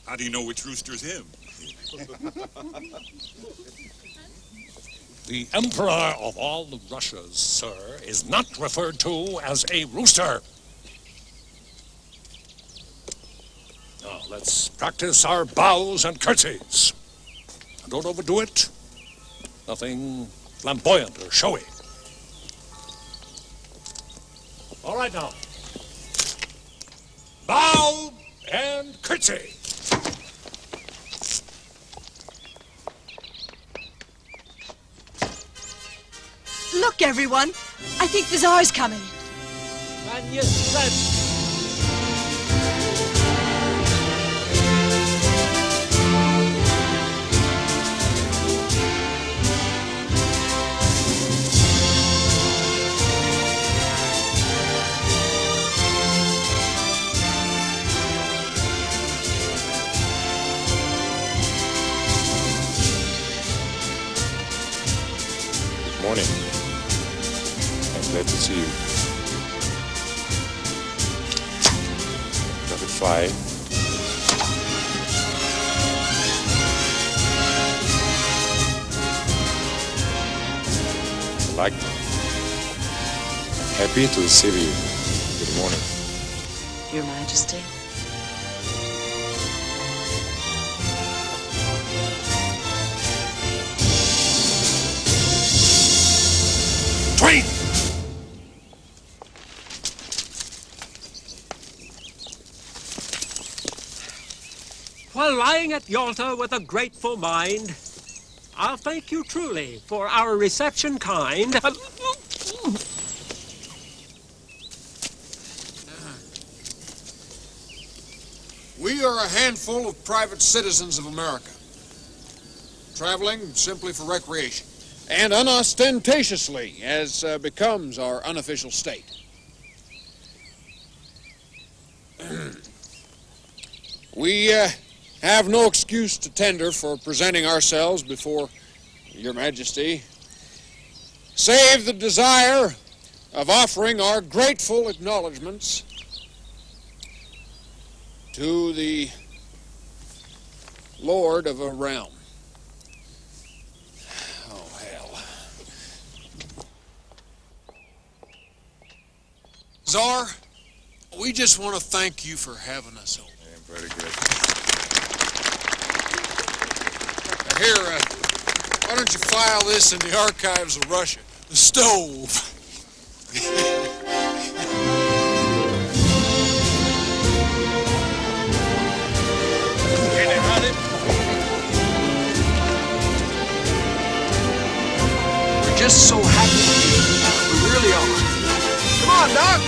How do you know which rooster's him? The Emperor of all the Russias, sir, is not referred to as a rooster. Now, let's practice our bows and curtsies. Don't overdo it. Nothing flamboyant or showy. All right, now. Bow and curtsy. Look, everyone. I think the Tsar's coming. Morning. I'm glad to see you. fly. Like, happy to receive you. Good morning. Your Majesty. Twain! While lying at the altar with a grateful mind, I'll thank you truly for our reception kind. We are a handful of private citizens of America, traveling simply for recreation, and unostentatiously, as becomes our unofficial state. We have no excuse to tender for presenting ourselves before Your Majesty, save the desire of offering our grateful acknowledgments to the Lord of a realm. Oh, hell. Czar, we just want to thank you for having us over. Very good. Here, why don't you file this in the archives of Russia? The stove. We're just so happy to be here. We really are. Come on, Doc.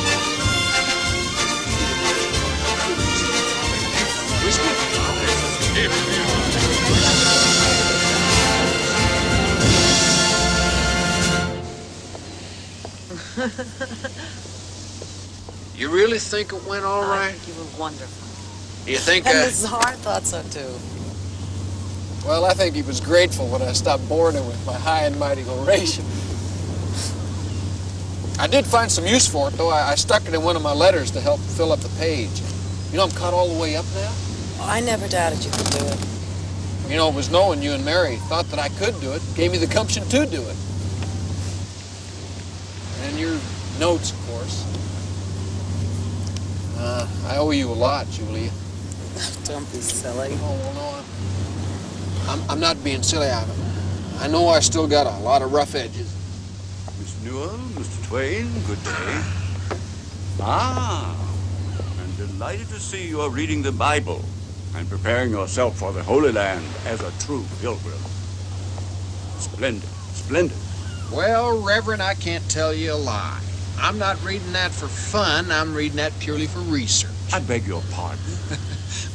You really think it went all right? I think you were wonderful. You think And the Czar thought so too. Well, I think he was grateful when I stopped boring him with my high and mighty oration. I did find some use for it, though. I stuck it in one of my letters to help fill up the page. You know, I'm cut all the way up now. I never doubted you could do it. You know, it was knowing you and Mary thought that I could do it, gave me the gumption to do it. And your notes, of course. I owe you a lot, Julia. Don't be silly. Oh, well, no, I'm not being silly. I know I still got a lot of rough edges. Miss Newell, Mr. Twain, good day. Ah, I'm delighted to see you are reading the Bible and preparing yourself for the Holy Land as a true pilgrim. Splendid, splendid. Well, Reverend, I can't tell you a lie. I'm not reading that for fun. I'm reading that purely for research. I beg your pardon.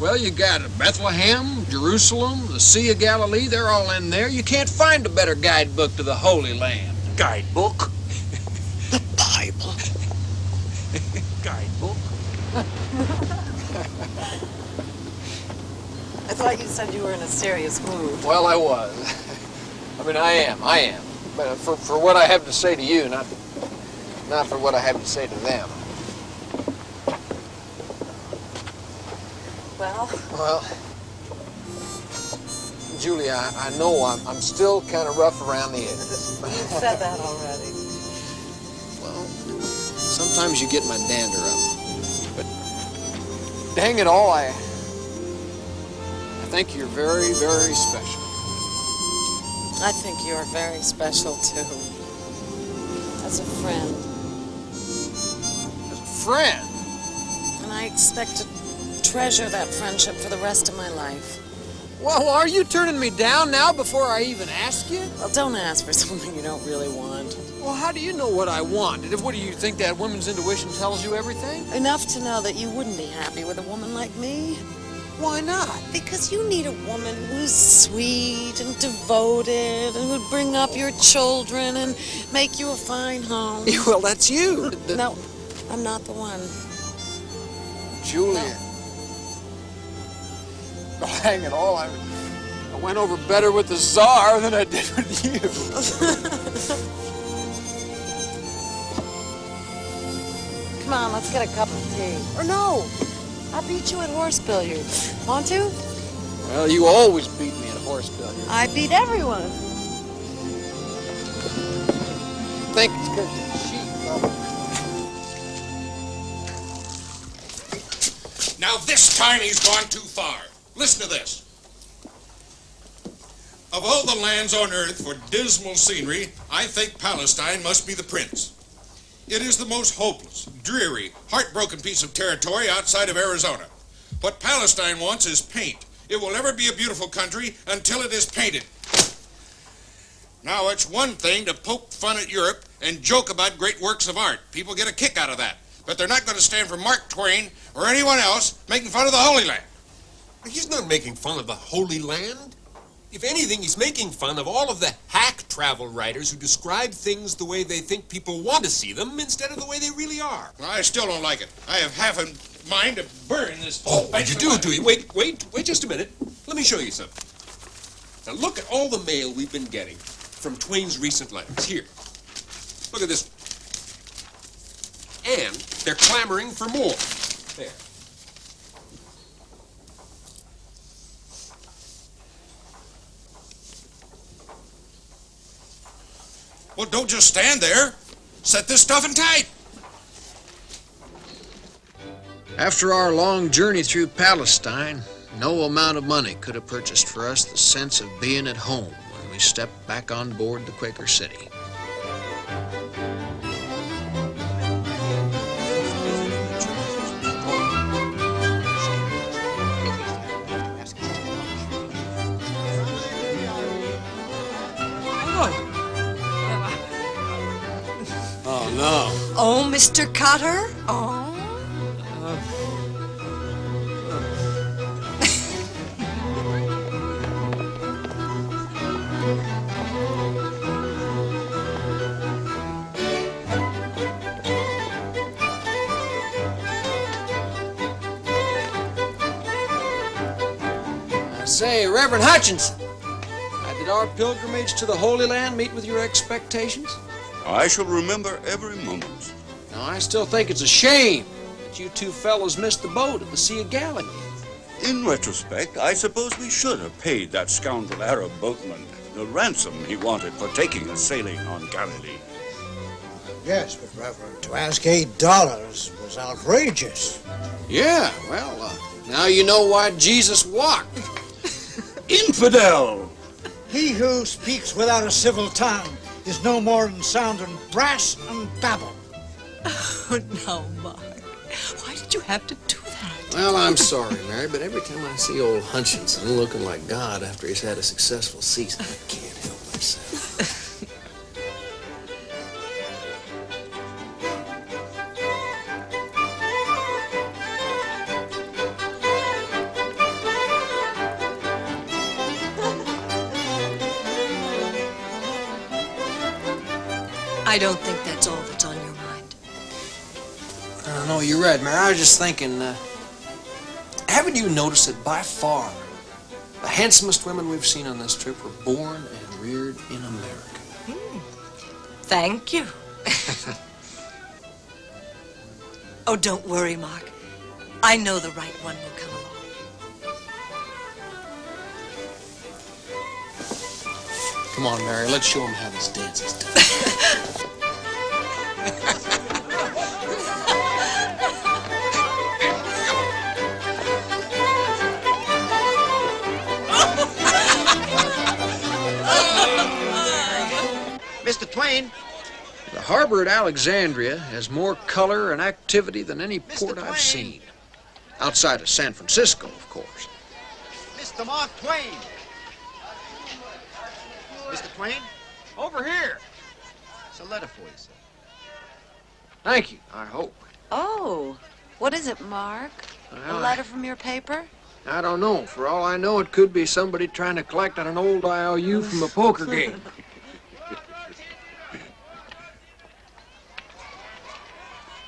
Well, you got Bethlehem, Jerusalem, the Sea of Galilee. They're all in there. You can't find a better guidebook to the Holy Land. Guidebook? The Bible. Guidebook? I thought you said you were in a serious mood. Well, I was. I mean, I am. But for what I have to say to you, not for what I have to say to them. Well, Julia, I know I'm still kind of rough around the edges. You've said that already. Well, sometimes you get my dander up. But dang it all, I think you're very, very special. I think you're very special, too. As a friend. As a friend? And I expect to treasure that friendship for the rest of my life. Well, are you turning me down now before I even ask you? Well, don't ask for something you don't really want. Well, how do you know what I want? What do you think, that woman's intuition tells you everything? Enough to know that you wouldn't be happy with a woman like me. Why not? Because you need a woman who's sweet and devoted and who'd bring up your children and make you a fine home. Well, that's you. No, I'm not the one. Julia. No. Well, hang it all, I went over better with the Czar than I did with you. Come on, let's get a cup of tea. Or no, I'll beat you at horse billiards. Want to? Well, you always beat me at horse billiards. I beat everyone. I think it's because you're cheap. Now, this time he's gone too far. Listen to this. Of all the lands on earth for dismal scenery, I think Palestine must be the prince. It is the most hopeless, dreary, heartbroken piece of territory outside of Arizona. What Palestine wants is paint. It will never be a beautiful country until it is painted. Now, it's one thing to poke fun at Europe and joke about great works of art. People get a kick out of that. But they're not going to stand for Mark Twain or anyone else making fun of the Holy Land. He's not making fun of the Holy Land. If anything, he's making fun of all of the hack travel writers who describe things the way they think people want to see them instead of the way they really are. Well, I still don't like it. I have half a mind to burn this. Oh, what'd you do? Wait just a minute. Let me show you something. Now look at all the mail we've been getting from Twain's recent letters. Here. Look at this. And they're clamoring for more. There. Well, don't just stand there. Set this stuff in type. After our long journey through Palestine, no amount of money could have purchased for us the sense of being at home when we stepped back on board the Quaker City. Oh, no. Oh, Mr. Cotter? Oh. Say, Reverend Hutchinson, did our pilgrimage to the Holy Land meet with your expectations? I shall remember every moment. Now, I still think it's a shame that you two fellows missed the boat at the Sea of Galilee. In retrospect, I suppose we should have paid that scoundrel Arab boatman the ransom he wanted for taking us sailing on Galilee. Yes, but Reverend, to ask $8 was outrageous. Yeah, well, now you know why Jesus walked. Infidel! He who speaks without a civil tongue is no more than sound than brass and babble. Oh, no, Mark. Why did you have to do that? Well, I'm sorry, Mary, but every time I see old Hutchinson looking like God after he's had a successful season, I can't help myself. I don't think that's all that's on your mind. No, you're right, Mary. I was just thinking, haven't you noticed that by far the handsomest women we've seen on this trip were born and reared in America? Thank you. Oh, don't worry, Mark. I know the right one will come along. Come on, Mary, let's show him how this dance is done. Mr. Twain. The harbor at Alexandria has more color and activity than any port I've seen. Outside of San Francisco, of course. Mr. Mark Twain. Mr. Twain? Over here. It's a letter for you, sir. Thank you, I hope. Oh, what is it, Mark? Well, A letter from your paper? I don't know. For all I know, it could be somebody trying to collect on an old IOU from a poker game.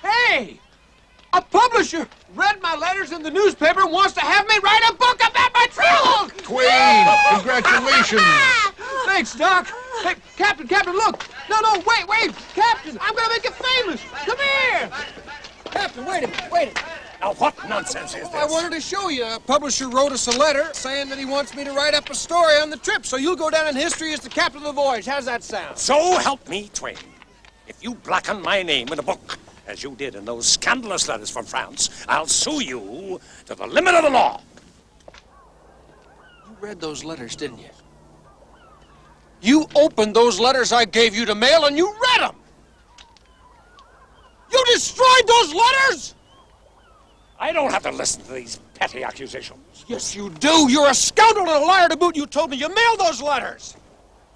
Hey! A publisher read my letters in the newspaper and wants to have me write a book about my travels! Twain, congratulations! Thanks, Doc. Hey, Captain, look! No, wait! Captain, I'm gonna make it famous! Come here! Captain, wait a minute. Now, what nonsense is this? I wanted to show you. A publisher wrote us a letter saying that he wants me to write up a story on the trip, so you'll go down in history as the captain of the voyage. How's that sound? So help me, Twain. If you blacken my name in a book, as you did in those scandalous letters from France, I'll sue you to the limit of the law. You read those letters, didn't you? You opened those letters I gave you to mail, and you read them! You destroyed those letters! I don't have to listen to these petty accusations. Yes, you do. You're a scoundrel and a liar to boot. You told me you mailed those letters.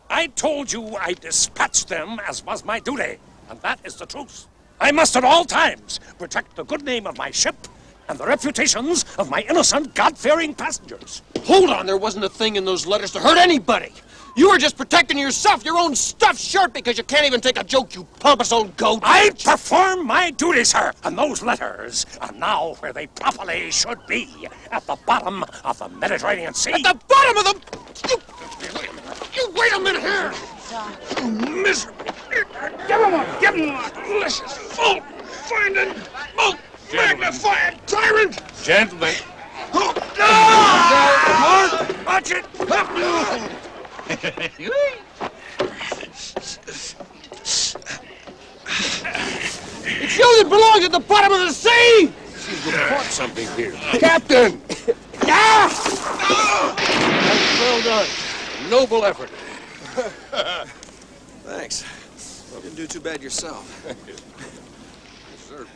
I told you I dispatched them as was my duty, and that is the truth. I must at all times protect the good name of my ship and the reputations of my innocent, God-fearing passengers. Hold on, there wasn't a thing in those letters to hurt anybody. You were just protecting yourself, your own stuffed shirt, because you can't even take a joke, you pompous old goat. I perform my duty, sir, and those letters are now where they properly should be, at the bottom of the Mediterranean Sea. At the bottom of the... You wait a minute here! You miserable... Give him one! Delicious, fault-finding, magnified tyrant! Gentlemen. Mark! Watch it! It's you that belongs at the bottom of the sea! You've caught something here. Captain! Well done. Noble effort. Thanks. You didn't do too bad yourself. Sir.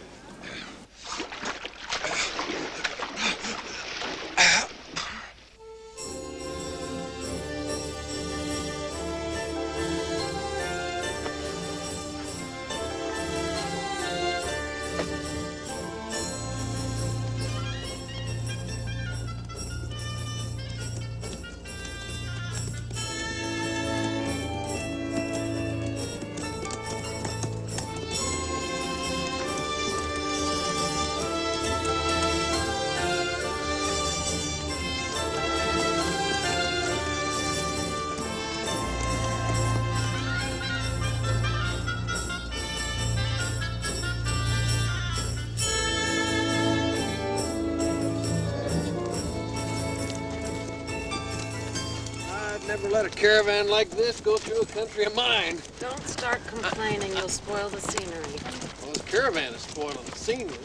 Never let a caravan like this go through a country of mine. Don't start complaining. You'll spoil the scenery. Well, this caravan is spoiling the scenery.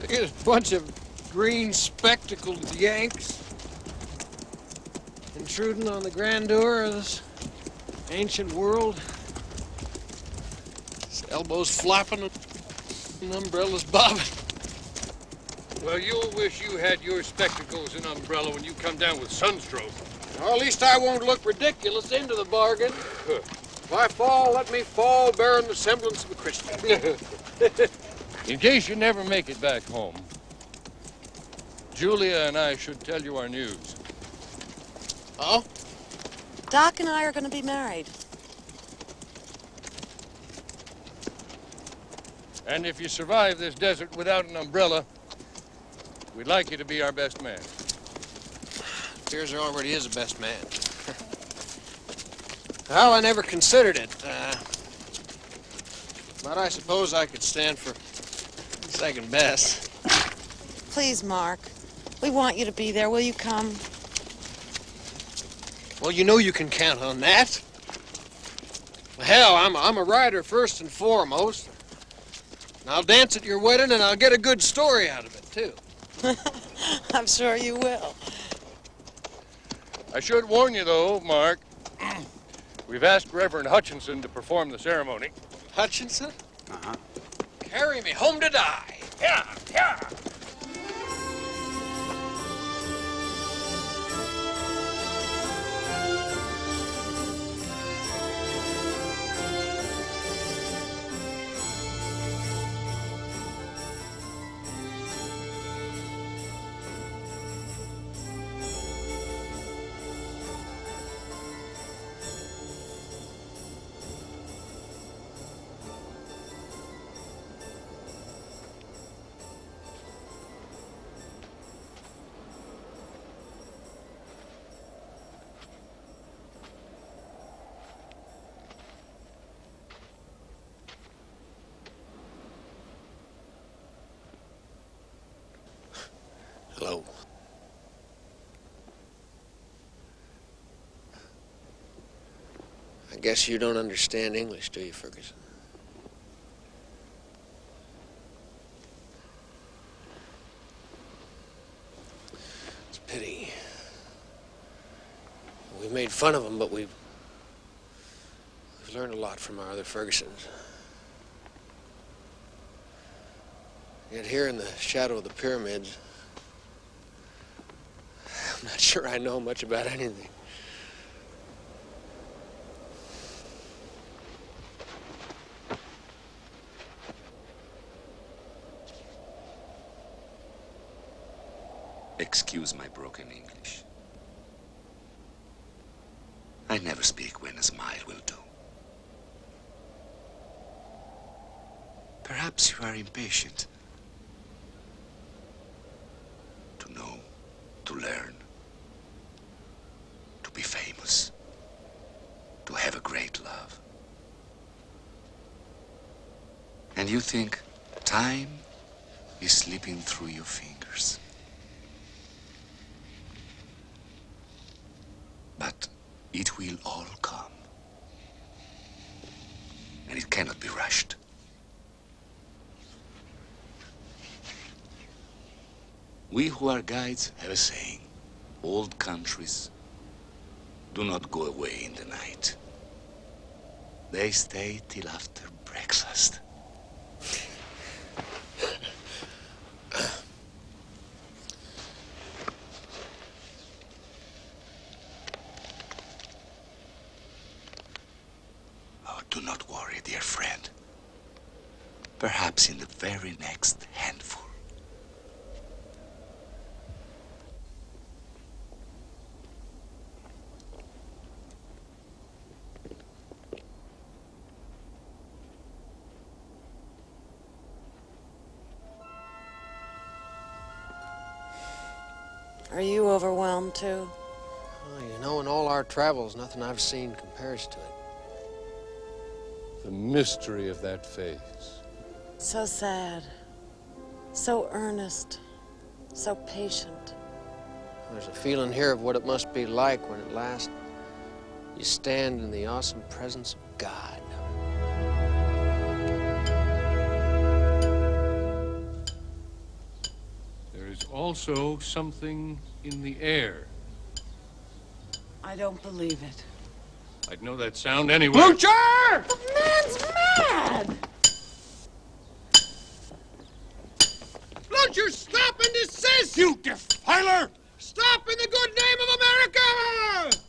Look at a bunch of green spectacled Yanks intruding on the grandeur of this ancient world. His elbows flopping and umbrellas bobbing. Well, you'll wish you had your spectacles and umbrella when you come down with sunstroke. Or at least I won't look ridiculous into the bargain. If I fall, let me fall bearing the semblance of a Christian. In case you never make it back home, Julia and I should tell you our news. Oh? Doc and I are going to be married. And if you survive this desert without an umbrella, we'd like you to be our best man. Appears there already is a best man. Well, I never considered it. But I suppose I could stand for second best. Please, Mark. We want you to be there. Will you come? Well, you know you can count on that. Hell, I'm a writer first and foremost. And I'll dance at your wedding, and I'll get a good story out of it, too. I'm sure you will. I should warn you, though, Mark, we've asked Reverend Hutchinson to perform the ceremony. Hutchinson? Uh-huh. Carry me home to die. Yeah, yeah. I guess you don't understand English, do you, Ferguson? It's a pity. We made fun of them, but we've learned a lot from our other Fergusons. Yet here in the shadow of the pyramids, I'm not sure I know much about anything. Excuse my broken English. I never speak when a smile will do. Perhaps you are impatient. To know, to learn, to be famous, to have a great love. And you think time is slipping through your fingers. But it will all come. And it cannot be rushed. We who are guides have a saying. Old countries do not go away in the night. They stay till after breakfast. Oh, do not worry, dear friend. Perhaps in the very next handful. Are you overwhelmed, too? Oh, you know, in all our travels, nothing I've seen compares to it. The mystery of that face. So sad, so earnest, so patient. There's a feeling here of what it must be like when at last you stand in the awesome presence of God. There is also something in the air. I don't believe it. I'd know that sound anywhere. Blucher! The man's mad! Blucher, stop and desist! You defiler! Stop in the good name of America!